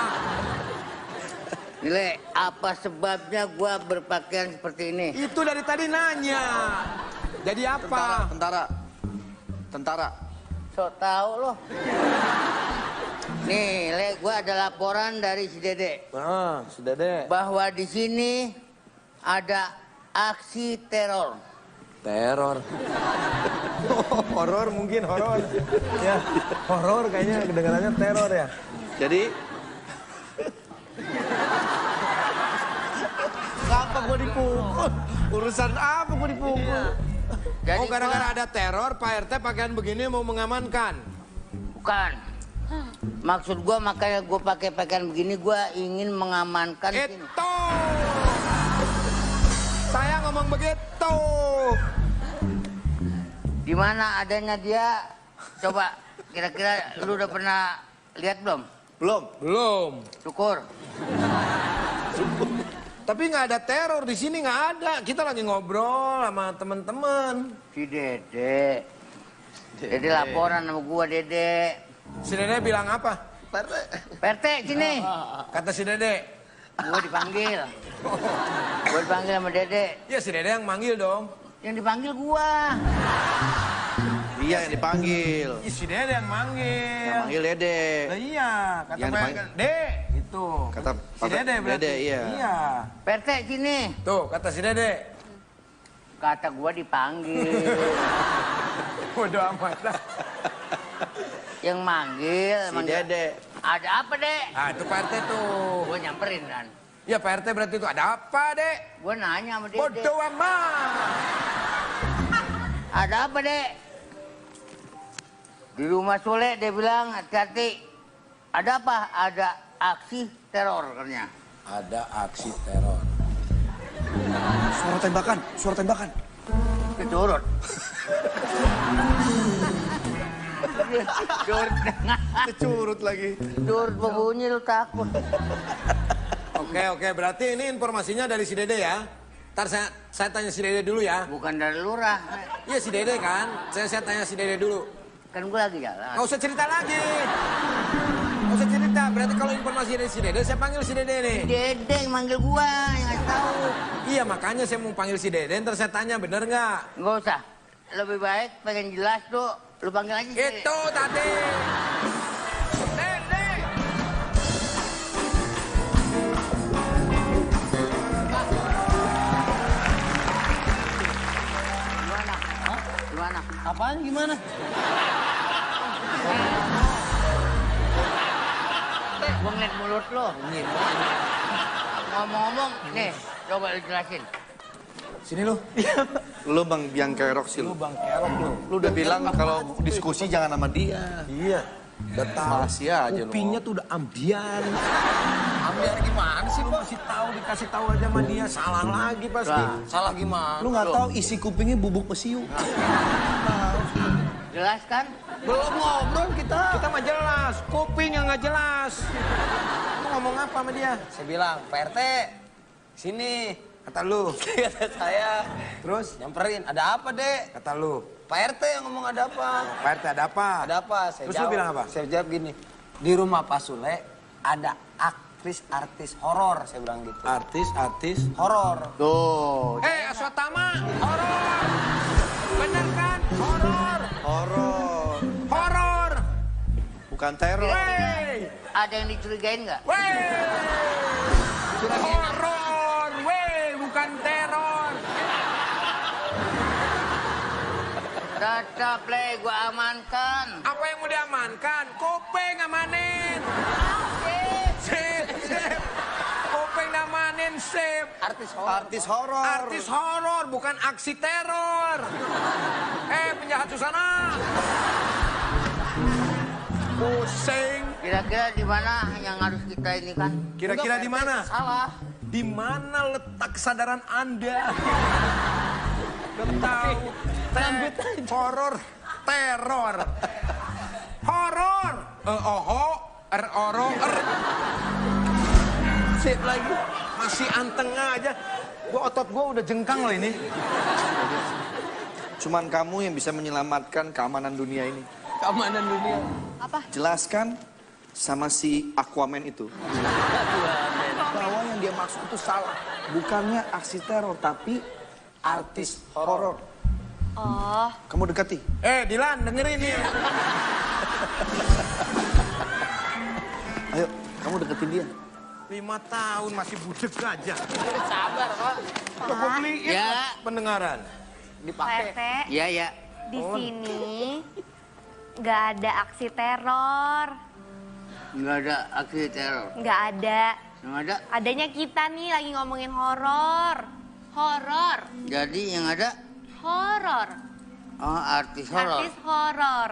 Nile, apa sebabnya gua berpakaian seperti ini? Itu dari tadi nanya. Jadi apa? Tentara. Sok tahu lo. Nih, Le, gua ada laporan dari si Dede Sudah deh. bahwa di sini ada aksi teror. Teror. Horor mungkin horor. Ya, horor kayaknya kedengarannya teror ya. Jadi Apa gua dipukul? Urusan apa gua dipukul? Jadi Oh, gara-gara ada teror, Pak RT pakaian begini mau mengamankan. bukan. Maksud gua makanya gua pakai pakaian begini gua ingin mengamankan sini. Itu. Saya ngomong begitu. Di mana adanya dia? Coba kira-kira lu udah pernah lihat belum? Belum. Syukur. Tapi nggak ada teror di sini, nggak ada. Kita lagi ngobrol sama teman-teman. Si Dede. Dede laporan sama gua, Dede. Si Dede bilang apa? Perte sini. Kata si Dede. Gua dipanggil. Gua dipanggil sama Dede. Ya si Dede yang manggil dong. Yang dipanggil gua. dia yang dipanggil. Ih, si Dede yang manggil. Yang manggil Dede. Lah iya, kata Yang Pak dipanggil. Dede, gitu. Kata si Dede berarti. Dede, iya. Iya. Perte sini. Tuh, kata si Dede. Kata gua dipanggil. Bodoh amat lah. Yang manggil. Si Dede. Ada apa, Dek? Ah, itu Pak RT tuh. Gua nyamperin kan. Ya Pak RT berarti itu ada apa, Dek? Gua nanya sama Dede. Bodoh amat. Ada apa, Dek? Di rumah Sule dia bilang hati-hati. Ada apa? Ada aksi teror katanya. Ada aksi teror. Suara tembakan, suara tembakan. Keturut. Curut dengar. Curut lagi. Curut berbunyi lu takut. Oke, berarti ini informasinya dari si Dede ya. Ntar saya tanya si Dede dulu ya. Bukan dari lurah. Iya si Dede kan. Saya tanya si Dede dulu. Kan gua lagi jalan. Nggak usah cerita lagi. Nggak usah cerita. Berarti kalau informasi dari si Dede, saya panggil si Dede nih. Dede yang manggil gua, yang ngasih tahu. Iya makanya saya mau panggil si Dede. Ntar saya tanya bener nggak? Nggak usah. Lebih baik pengen jelas tuh. Lu panggil aja. Itu tadi. Dede. Gimana? Hah? Gimana? Apaan gimana? Gua ngeliat mulut lo. Ngomong-ngomong, nih, coba lu jelasin. Sini lu. Lu Bang Biang Kerok sih lu. Bang Kerok lu. Lu udah bilang kalau diskusi jangan sama dia. Iya. Udah tahu. Masih aja lu. Kupingnya tuh udah ambiar. Ambiar gimana sih lu? Dikasih tahu aja sama dia. Salah lagi pasti. Salah gimana? Lu nggak tahu isi kupingnya bubuk pesiu. Jelas kan? Belum ngobrol kita. Kita mah jelas. Kuping yang nggak jelas. Lu ngomong apa sama dia? Saya bilang, Pak RT, sini. Kata lu. Kata saya. Terus? Nyamperin, ada apa, Dek? Kata lu. Pak RT yang ngomong ada apa? Pak RT ada apa? Ada apa? Saya Terus jawab. lu bilang apa? Saya jawab gini, di rumah Pak Sule ada artis horor, saya bilang gitu. Artis. Horor. Tuh. Aswatama. Horor. Bener kan? Horor. Horor. Bukan teror. Wey. Ada yang dicurigain nggak? Wey. Horor. Wey. Bukan teror. Tetap, Le, gua amankan. Apa yang mau diamankan? Kopeng amanin. Sip. Kopeng amanin, sip. Artis horor. Artis horor. Artis horor, bukan aksi teror. Penjahat susana. Pusing. Kira-kira di mana yang harus kita ini kan? Kira-kira di mana? Salah. Di mana letak kesadaran Anda? Tahu horor, teror. Horor. Sip lagi. Masih anteng aja. Otot gua udah jengkang loh ini. Cuman kamu yang bisa menyelamatkan keamanan dunia ini. Keamanan dunia. Apa? Jelaskan sama si Aquaman itu. Bahwa yang dia maksud itu salah. Bukannya aksi teror, tapi artis horor. Oh. Kamu dekati. Dilan, dengerin nih. Ayo, kamu deketin dia. 5 tahun masih budek aja. Sabar kok. Gue beliin Ya. pendengaran. Pak RT, Iya, ya. di sini nggak ada aksi teror. Nggak ada aksi teror. Nggak ada. Yang ada. Adanya kita nih lagi ngomongin horor. Horor. Jadi yang ada. Horor. Oh, artis horor. Artis horor.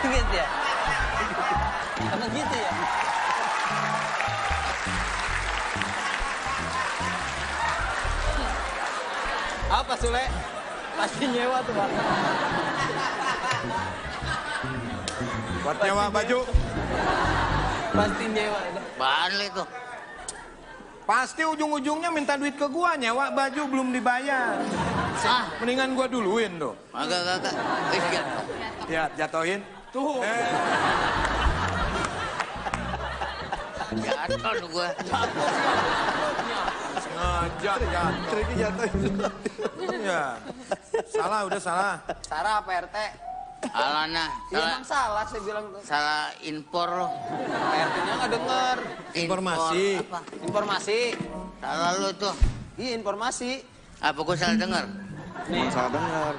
Gitu ya? Emang gitu ya? Apa Sule? Pasti nyewa tuh Bang. Buat nyewa baju. Pasti nyewa. Balik tuh. Pasti ujung-ujungnya minta duit ke gua, nyewa baju belum dibayar. Mendingan gua duluin tuh. Agak. Ya, jatohin. Tuh. Jatuh tuh gue. Sengaja jatuh. Ini jatuhin. Ya. Salah, udah salah. Sarah apa RT? Salah nah. Iya emang salah saya bilang tuh. Salah impor loh. RT-nya nggak denger. Informasi. Apa? Informasi. Salah lu tuh. Iya informasi. Apa gue salah denger? Emang salah dengar.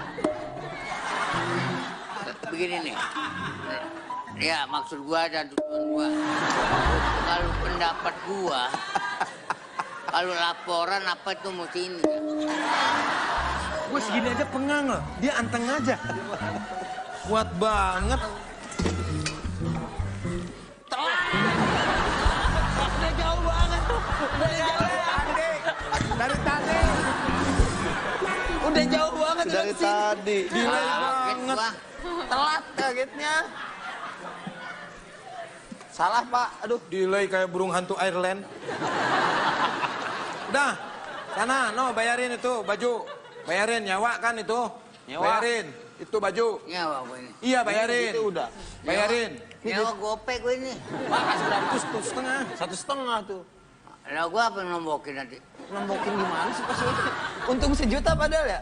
Begini nih. Ya maksud gua dan tujuan gua. Kalau pendapat gua, kalau laporan apa itu mesti ini. Gue segini aja pengang loh. Dia anteng aja. Kuat banget. Udah jauh banget. Dari tadi. Udah jauh banget. Dari tadi. Delay Kaget banget. gua. Telat kagetnya. Salah Pak. Aduh. Delay kayak burung hantu Ireland. Udah. Sana, bayarin itu baju. Bayarin, nyawa kan itu. Nyawa. Bayarin. Itu baju. Nyawa gua ini. Iya, bayarin. Itu udah. Bayarin. Nyawa gope gua ini. Pak kasih berapa? Itu 1,5. 1,5 tuh. Nah gua apa yang nombokin nanti? Nombokin gimana sih Pak Sule? Untung 1 juta padahal ya?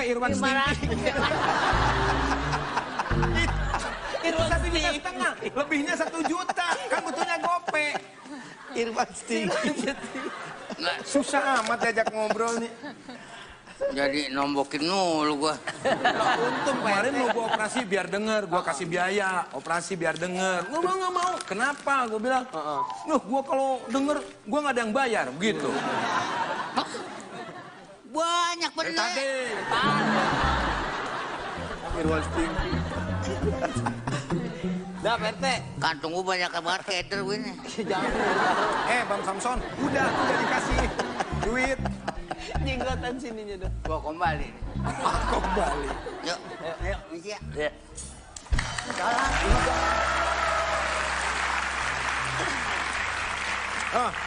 Irwan Stinky. Itu 1,5 juta. Lebihnya 1 juta. Kan butuhnya gope. Irwan Stinky. Nggak, Susah amat diajak ngobrol nih. jadi nombokin mulu gua. Untung kemarin mau gua operasi biar denger, gua kasih biaya, operasi biar denger. Gua nggak mau. Kenapa? Gua bilang, loh gua kalau denger, gua nggak ada yang bayar, begitu. Banyak Dari bener. tadi. Irwan Stinky. Dah PT. Kantong gua banyak banget keder gua ini. Jangan. Bang Samson, udah dikasih duit. Jenggotan sininya dah. Gua kembali nih. Kembali. Yuk, ayo, misi ya.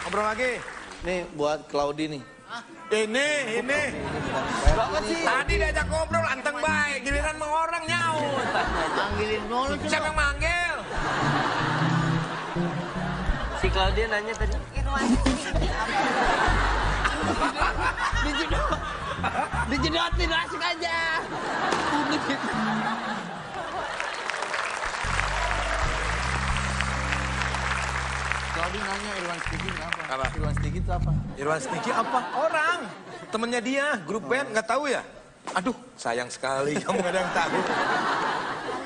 Ngobrol lagi. Nih buat Claudi nih. Ini. Banget sih. Tadi diajak ngobrol, anteng baik. Giliran mau orang nyaut. Manggilin mulu tuh. Siapa yang manggil? Si Claudia nanya tadi. Irwan. Dijedotin asik aja. Claudia nanya Irwan Stinky apa? Apa? Irwan Stinky itu apa? Irwan Stinky apa? Orang. Temennya dia, grup band, nggak tahu ya? Aduh, sayang sekali kamu nggak ada yang tahu.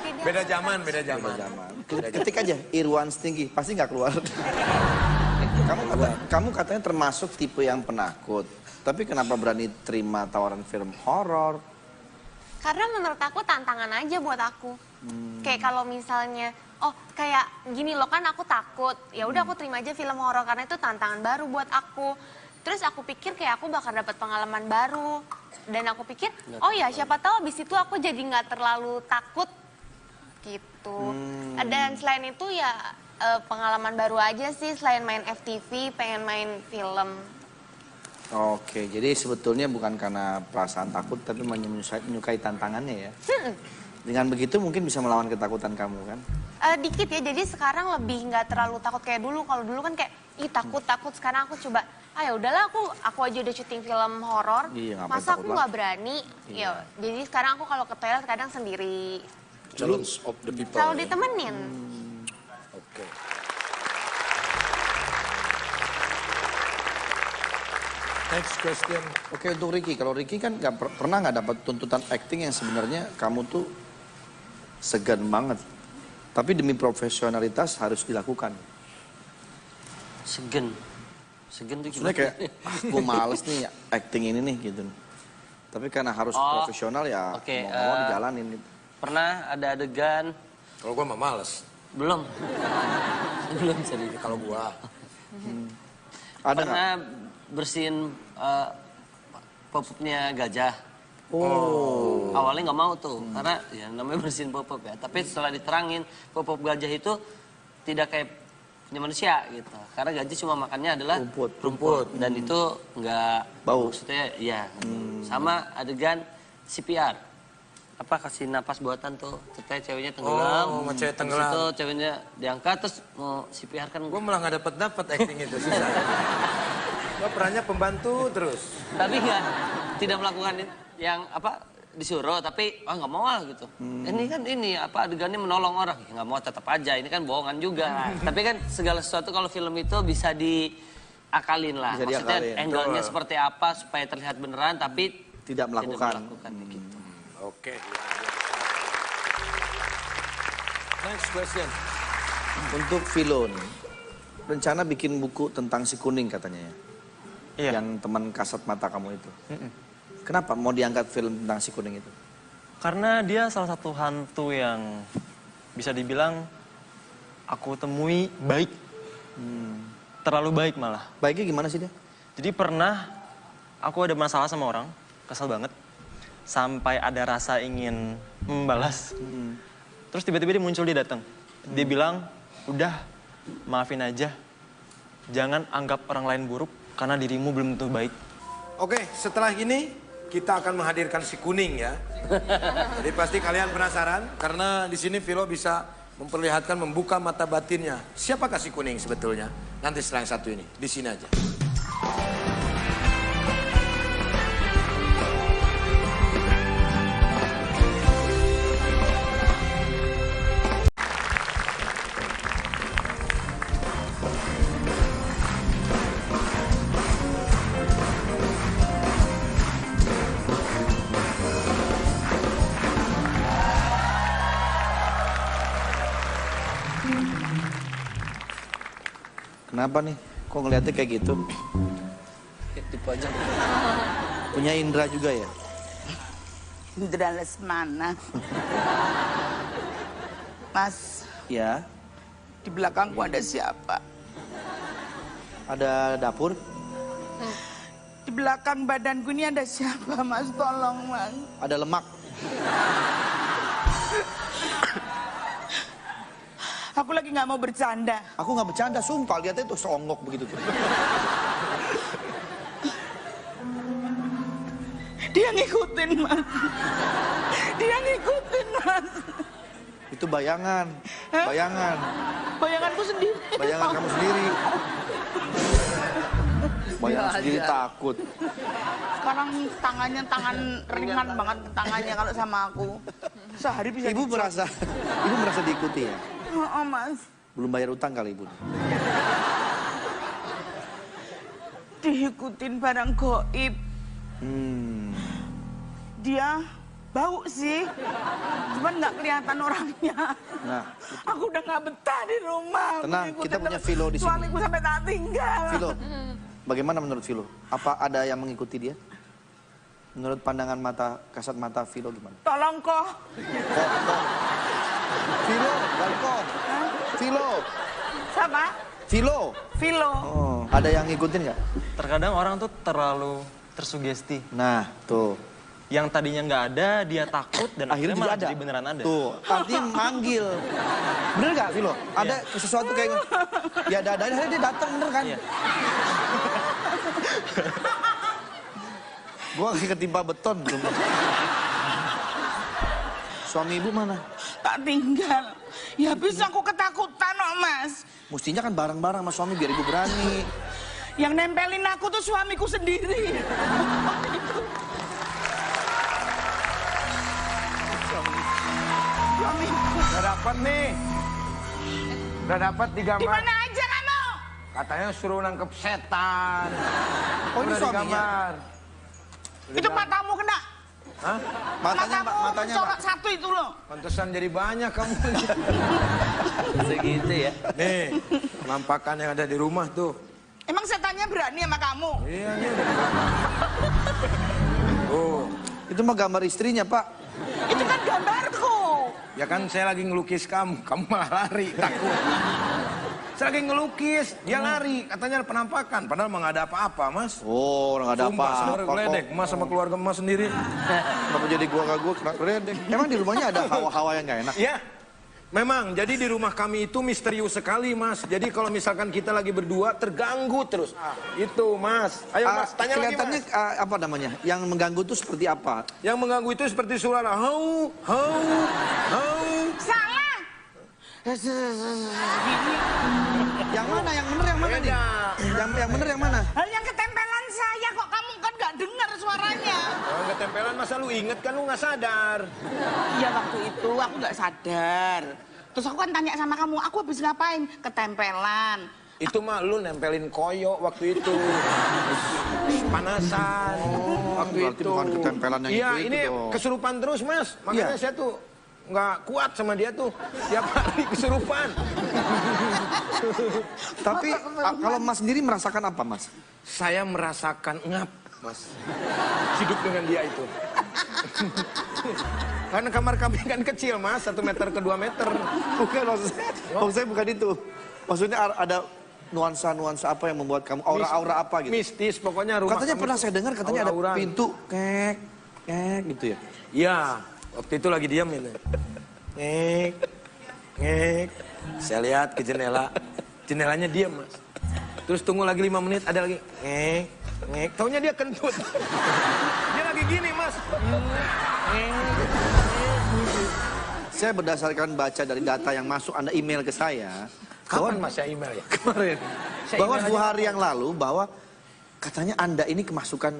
Nanti Beda zaman, beda Beda zaman. zaman. Ketik aja Irwan Stinggi, pasti nggak keluar. Kamu katanya termasuk tipe yang penakut. Tapi kenapa berani terima tawaran film horor? Karena menurut aku tantangan aja buat aku. Kayak kalau misalnya, oh kayak gini loh kan aku takut. Ya udah aku terima aja film horor karena itu tantangan baru buat aku. Terus aku pikir kayak aku bakal dapat pengalaman baru. Dan aku pikir, oh ya siapa tahu abis itu aku jadi nggak terlalu takut gitu. Dan selain itu ya pengalaman baru aja sih, selain main FTV, pengen main film. Oke, jadi sebetulnya bukan karena perasaan takut, tapi menyukai tantangannya ya. Dengan begitu mungkin bisa melawan ketakutan kamu kan? Dikit ya, jadi sekarang lebih nggak terlalu takut kayak dulu. Kalau dulu kan kayak, ih takut, sekarang aku coba, ya udahlah aku aja udah syuting film horor, Iya, ngapain masa aku takut nggak lah? berani? Ya, jadi sekarang aku kalau ke toilet kadang sendiri, Challenge of the people. selalu ditemenin. Oke. Next question. Oke, untuk Ricky, kalau Ricky kan pernah nggak dapat tuntutan acting yang sebenarnya kamu tuh segan banget, tapi demi profesionalitas harus dilakukan. Segen tuh Sebenarnya kayak, gue males nih acting ini nih gitu. Tapi karena harus profesional ya oke, mau dijalanin gitu. Pernah ada adegan, Kalau gua mah males. belum jadi. Kalau gua. Ada nggak? Pernah bersihin popoknya gajah. Oh. Awalnya nggak mau tuh, karena ya namanya bersihin popok ya. Tapi setelah diterangin, popok gajah itu tidak kayak punya manusia gitu. Karena gajah cuma makannya adalah Rumput. dan itu nggak Bau. maksudnya ya. Sama adegan CPR. Apa kasih napas buatan tuh, ceweknya tenggelam. Oh, sama cewek Habis tenggelam. itu ceweknya diangkat terus mau CPR kan. Gua malah nggak dapet acting itu susah. Gua perannya pembantu terus. Tapi tidak melakukan yang apa disuruh, tapi nggak mau lah gitu. Ini kan adegannya menolong orang, ya, nggak mau tetap aja. Ini kan bohongan juga. Tapi kan segala sesuatu kalau film itu bisa diakalin lah. Bisa Maksudnya diakalin. angle-nya seperti apa supaya terlihat beneran, tapi Tidak melakukan. gitu. Oke. Next question. Untuk Vilo nih, rencana bikin buku tentang si kuning katanya ya? Iya. Yang teman kasat mata kamu itu. Kenapa mau diangkat film tentang si kuning itu? Karena dia salah satu hantu yang bisa dibilang aku temui baik. Terlalu baik malah. Baiknya gimana sih dia? Jadi pernah aku ada masalah sama orang, kesel banget. Sampai ada rasa ingin membalas. Terus tiba-tiba dia datang. Dia bilang, udah maafin aja. Jangan anggap orang lain buruk karena dirimu belum tentu baik. Oke, setelah ini kita akan menghadirkan si kuning ya. Jadi pasti kalian penasaran karena di sini Vilo bisa memperlihatkan membuka mata batinnya. Siapakah si kuning sebetulnya? Nanti setelah yang satu ini, di sini aja. Kenapa nih? Kok ngeliatnya kayak gitu? Tipe aja. Punya indera juga ya? Indra Lesmana. Mas, Ya. di belakangku ada siapa? Ada dapur? Di belakang badanku ini ada siapa, Mas? Tolong, Mas. Ada lemak? Aku lagi nggak mau bercanda. Aku nggak bercanda, sumpah. Lihatnya tuh songok begitu tuh. Dia ngikutin, Mas. Dia ngikutin, Mas. Itu bayangan. Bayangan. Bayanganku sendiri. Bayangan kamu sendiri. Bayangan sendiri takut. Sekarang tangannya tangan ringan banget tangannya kalau sama aku. Sehari bisa Ibu merasa diikuti ya? Oh, Mas. Belum bayar utang kali ibu. Diikutin barang goib. Dia Bau sih, cuman nggak kelihatan orangnya. Nah, Aku udah nggak betah di rumah. Tenang, Ngikutin kita punya terus Vilo di sini. Suamiku sampai tak tinggal. Vilo, bagaimana menurut Vilo? Apa ada yang mengikuti dia? Menurut pandangan mata, kasat mata Vilo gimana? Tolong kok. Vilo, Balko. Vilo, Siapa? Vilo. Vilo. Oh, ada yang ngikutin nggak? Terkadang orang tuh terlalu tersugesti. Nah, tuh. Yang tadinya nggak ada, dia takut dan Akhirnya akhirnya malah jadi ada. jadi beneran ada. Tuh, artinya manggil. Bener nggak, Vilo? Ada sesuatu kayak ya ada akhirnya dia datang, bener kan? Iya. Gua lagi ketimpa beton tuh. Suami ibu mana? Tak tinggal. Ya habis aku ketakutan kok, Mas. Mestinya kan bareng-bareng sama suami biar ibu berani. Yang nempelin aku tuh suamiku sendiri. Suamiku. Udah dapat nih. Udah dapat di Di gambar. mana aja kamu? Katanya suruh nangkep setan. Oh, ini Udah di suaminya? gambar. Itu matamu kena. Hah? Matanya, Matamu matanya mencolok Pak. satu itu loh. Pantesan jadi banyak kamu. Segitu ya. Nih, penampakan yang ada di rumah tuh. Emang setannya berani sama kamu? Iya, ini udah di gambar. Oh, Itu mah gambar istrinya, Pak. Itu kan gambarku. ya kan saya lagi ngelukis kamu malah lari, takut. Saya lagi ngelukis, dia lari, katanya ada penampakan. Padahal emang nggak ada apa-apa, Mas. Oh, nggak ada Sumpah, apa-apa. saudara geledek, Mas sama keluarga Mas sendiri. Kenapa jadi gua kena geledek? Emang di rumahnya ada hawa-hawa yang nggak enak? Ya, memang. Jadi di rumah kami itu misterius sekali, Mas. Jadi kalau misalkan kita lagi berdua, terganggu terus. Itu, Mas. Ayo, Mas, tanya lagi, Kelihatannya Mas. apa namanya? Yang mengganggu itu seperti apa? Yang mengganggu itu seperti suara hau, hau, hau. Salah. Yang mana? Yang bener yang mana nih? Beda. Yang bener yang mana? Hal yang ketempelan saya kok kamu kan nggak dengar suaranya. Kalau ketempelan masa lu inget kan lu nggak sadar. Iya waktu itu aku nggak sadar. Terus aku kan tanya sama kamu, aku habis ngapain? Ketempelan. Itu mah lu nempelin koyo waktu itu. Panasan. Waktu berarti itu. bukan ketempelan yang Iya, itu ini dong. kesurupan terus, Mas. Makanya Iya. saya tuh nggak kuat sama dia tuh. Tiap hari kesurupan. Tapi kalau Mas sendiri merasakan apa, Mas? Saya merasakan ngap, Mas. Hidup dengan dia itu. Karena kamar kami kan kecil, Mas. 1 meter ke 2 meter. Bukan maksud saya bukan itu. Maksudnya ada nuansa-nuansa apa yang membuat kamu aura-aura apa gitu? Mistis, pokoknya rumah Katanya kami pernah tuh saya dengar katanya ada aura-auran. pintu kek gitu ya. Iya, waktu itu lagi diam ini. Ngek, ngek. Saya lihat ke jendela. Jendelanya diam, Mas. Terus tunggu lagi 5 menit, ada lagi. Ngek, ngek. Taunya dia kentut. Dia lagi gini, Mas. Saya berdasarkan baca dari data yang masuk Anda email ke saya. Kapan Mas saya email ya? Kemarin. Saya Bahwa email 2 aja. hari yang lalu bahwa katanya Anda ini kemasukan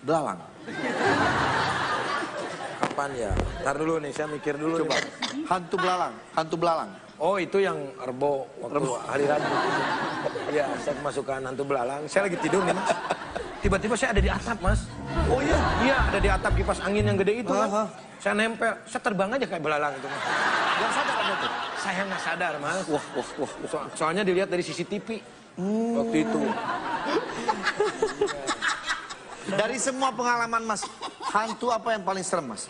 belalang. Kapan ya? Ntar dulu nih, saya mikir dulu. Coba. Nih, Hantu belalang, hantu belalang. oh, itu yang Rebo waktu hari Rabu. Iya, saya kemasukan hantu belalang. Saya lagi tidur nih, Mas. Tiba-tiba saya ada di atap, Mas. Oh iya? Iya, ada di atap kipas angin yang gede itu, Aha. kan. Saya nempel, saya terbang aja kayak belalang itu, Mas. Yang sadar Anda tuh? Saya nggak sadar, Mas. Wah. Soalnya dilihat dari CCTV waktu itu. Dari semua pengalaman Mas, hantu apa yang paling serem, Mas?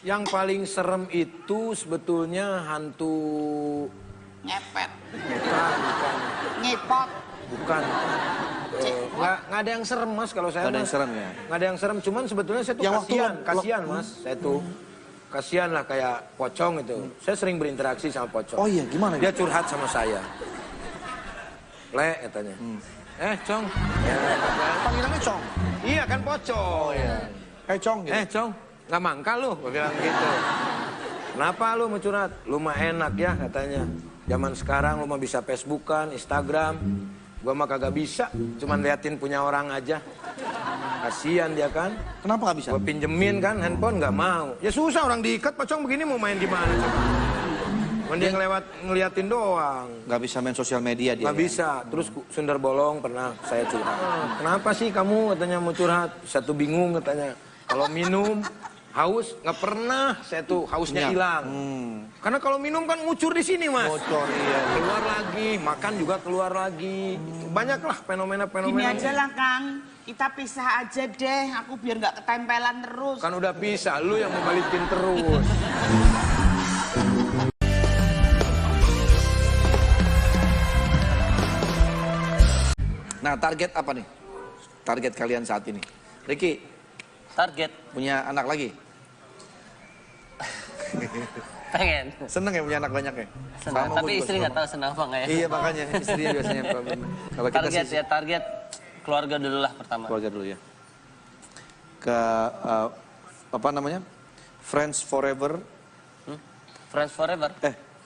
Yang paling serem itu sebetulnya hantu... Ngepet, Bukan. ngipot. Bukan. Nggak ada yang serem, Mas, kalau saya. Nggak ada yang Mas. serem, ya? Nggak ada yang serem, cuman sebetulnya saya tuh Yang waktu kasihan, Mas. Saya tuh kasihan lah kayak pocong itu. Saya sering berinteraksi sama pocong. Oh iya, gimana? Dia curhat sama saya. Le, katanya. Cong. Ya, Panggilannya Cong. iya kan pocong. Cong gitu. Cong, nggak mangka lu, gue bilang gitu. Kenapa lu mau curhat? Lu mah enak ya katanya. Zaman sekarang lu mah bisa Facebookan, Instagram. Gua mah kagak bisa, cuman liatin punya orang aja. Kasian dia kan. Kenapa nggak bisa? Gua pinjemin kan handphone nggak mau. Ya susah orang diikat pocong begini mau main gimana coba. Mending ngeliatin doang. Nggak bisa main sosial media dia. Nggak ya? bisa. Terus Sundar Bolong pernah saya curhat. Kenapa sih kamu katanya mau curhat? Satu bingung katanya. Kalau minum Haus nggak pernah saya tuh hausnya hilang. Karena kalau minum kan ngucur di sini mas. Ngucur, iya. Keluar lagi, makan juga keluar lagi. Banyaklah fenomena-fenomena. Gini aja lah Kang, kita pisah aja deh. Aku biar nggak ketempelan terus. Kan udah pisah, lu yang mau balikin terus. Nah, target apa nih? Target kalian saat ini. Ricky, Target punya anak lagi? pengen. Seneng ya punya anak banyak ya? Senang. Sama Tapi gua istri juga nggak tahu senang apa nggak ya? Iya makanya istri biasanya problem. Kalau kita Target sih ya, target keluarga dulu lah pertama. keluarga dulu ya. Ke apa namanya? Friends forever. Friends forever,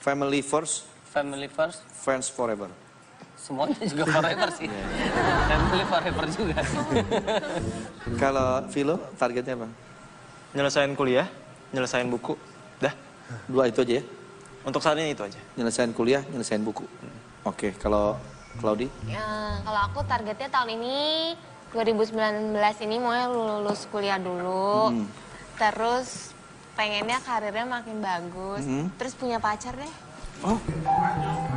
Family first, family first, friends forever. semuanya juga forever sih. Family forever juga. Kalau Philo targetnya apa? Nyelesain kuliah, nyelesain buku, dah. Dua itu aja ya? Untuk saat ini itu aja. Nyelesain kuliah, nyelesain buku. Oke, kalau Claudi? Ya, kalau aku targetnya tahun ini 2019 ini mau lulus kuliah dulu. Terus pengennya karirnya makin bagus. Terus punya pacar deh. Oh,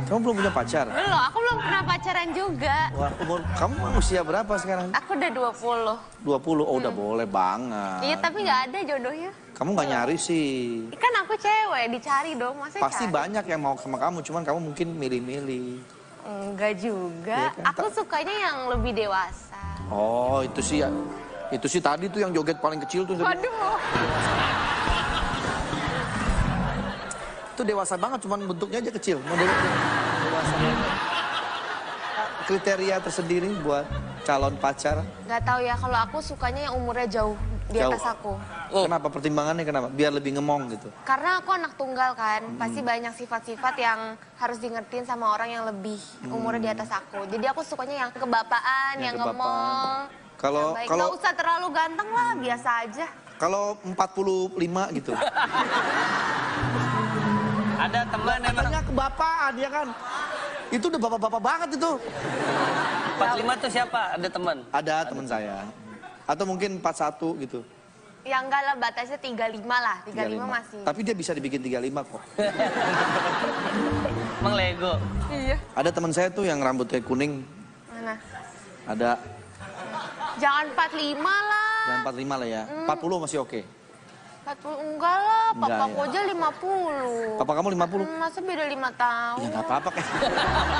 kamu belum punya pacar? Belum, aku belum pernah pacaran juga. Wah, kamu usia berapa sekarang? Aku udah 20. 20, oh udah boleh banget. Iya, tapi nggak ada jodohnya. Kamu nggak nyari sih. Kan aku cewek, dicari dong. Masa Pasti cari? banyak yang mau sama kamu, cuman kamu mungkin milih-milih. Enggak juga. Iya kan? Aku sukanya yang lebih dewasa. Oh, itu sih ya. Itu sih tadi tuh yang joget paling kecil tuh. Waduh. Itu dewasa banget, cuman bentuknya aja kecil. Modelnya dewasa banget. Kriteria tersendiri buat calon pacar. Nggak tahu ya, kalau aku sukanya yang umurnya jauh di atas aku. Kenapa pertimbangannya kenapa? Biar lebih ngemong gitu. Karena aku anak tunggal kan, pasti banyak sifat-sifat yang harus diingetin sama orang yang lebih umurnya di atas aku. Jadi aku sukanya yang kebapaan, yang ngemong. Kalau Baik, kalau nggak usah terlalu ganteng lah, biasa aja. kalau 45 gitu. Ada teman emang Katanya kebapaan ya kan? Itu udah bapak-bapak banget itu. 45 tuh siapa? Ada teman. Ada teman saya. Atau mungkin 41 gitu. Ya enggak lah, batasnya 35 lah, 35 masih. Tapi dia bisa dibikin 35 kok. Emang Lego. Iya. Ada teman saya tuh yang rambutnya kuning. Mana? Ada. Jangan 45 lah. Yang 45 lah ya. 40 masih oke. 40 enggak lah, Enggak, papaku ya. aja 50. Papa kamu 50? Masa beda 5 tahun? Ya nggak apa-apa kayak.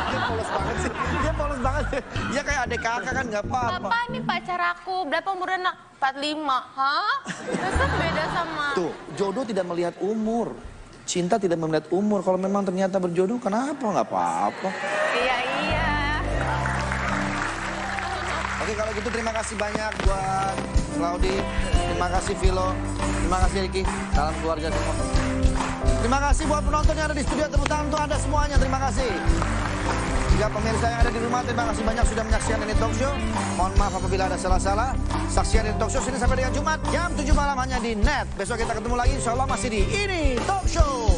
Dia polos banget sih. Dia polos banget sih. Dia kayak adik kakak kan nggak apa-apa. Apa nih pacar aku? Berapa umurnya nak? 45. Hah? Masa beda sama... Tuh, jodoh tidak melihat umur. Cinta tidak melihat umur. Kalau memang ternyata berjodoh, kenapa? Nggak apa-apa. Iya. Oke, kalau gitu terima kasih banyak buat Claudi. Terima kasih Philo. Terima kasih Ricky. Salam keluarga semua. Terima kasih buat penonton yang ada di studio. Tepuk tangan untuk Anda semuanya. Terima kasih. Juga pemirsa yang ada di rumah, terima kasih banyak sudah menyaksikan ini talk show. Mohon maaf apabila ada salah-salah. Saksikan ini talk show sini sampai dengan Jumat jam 7 malam hanya di net. Besok kita ketemu lagi, insya Allah masih di ini talk show.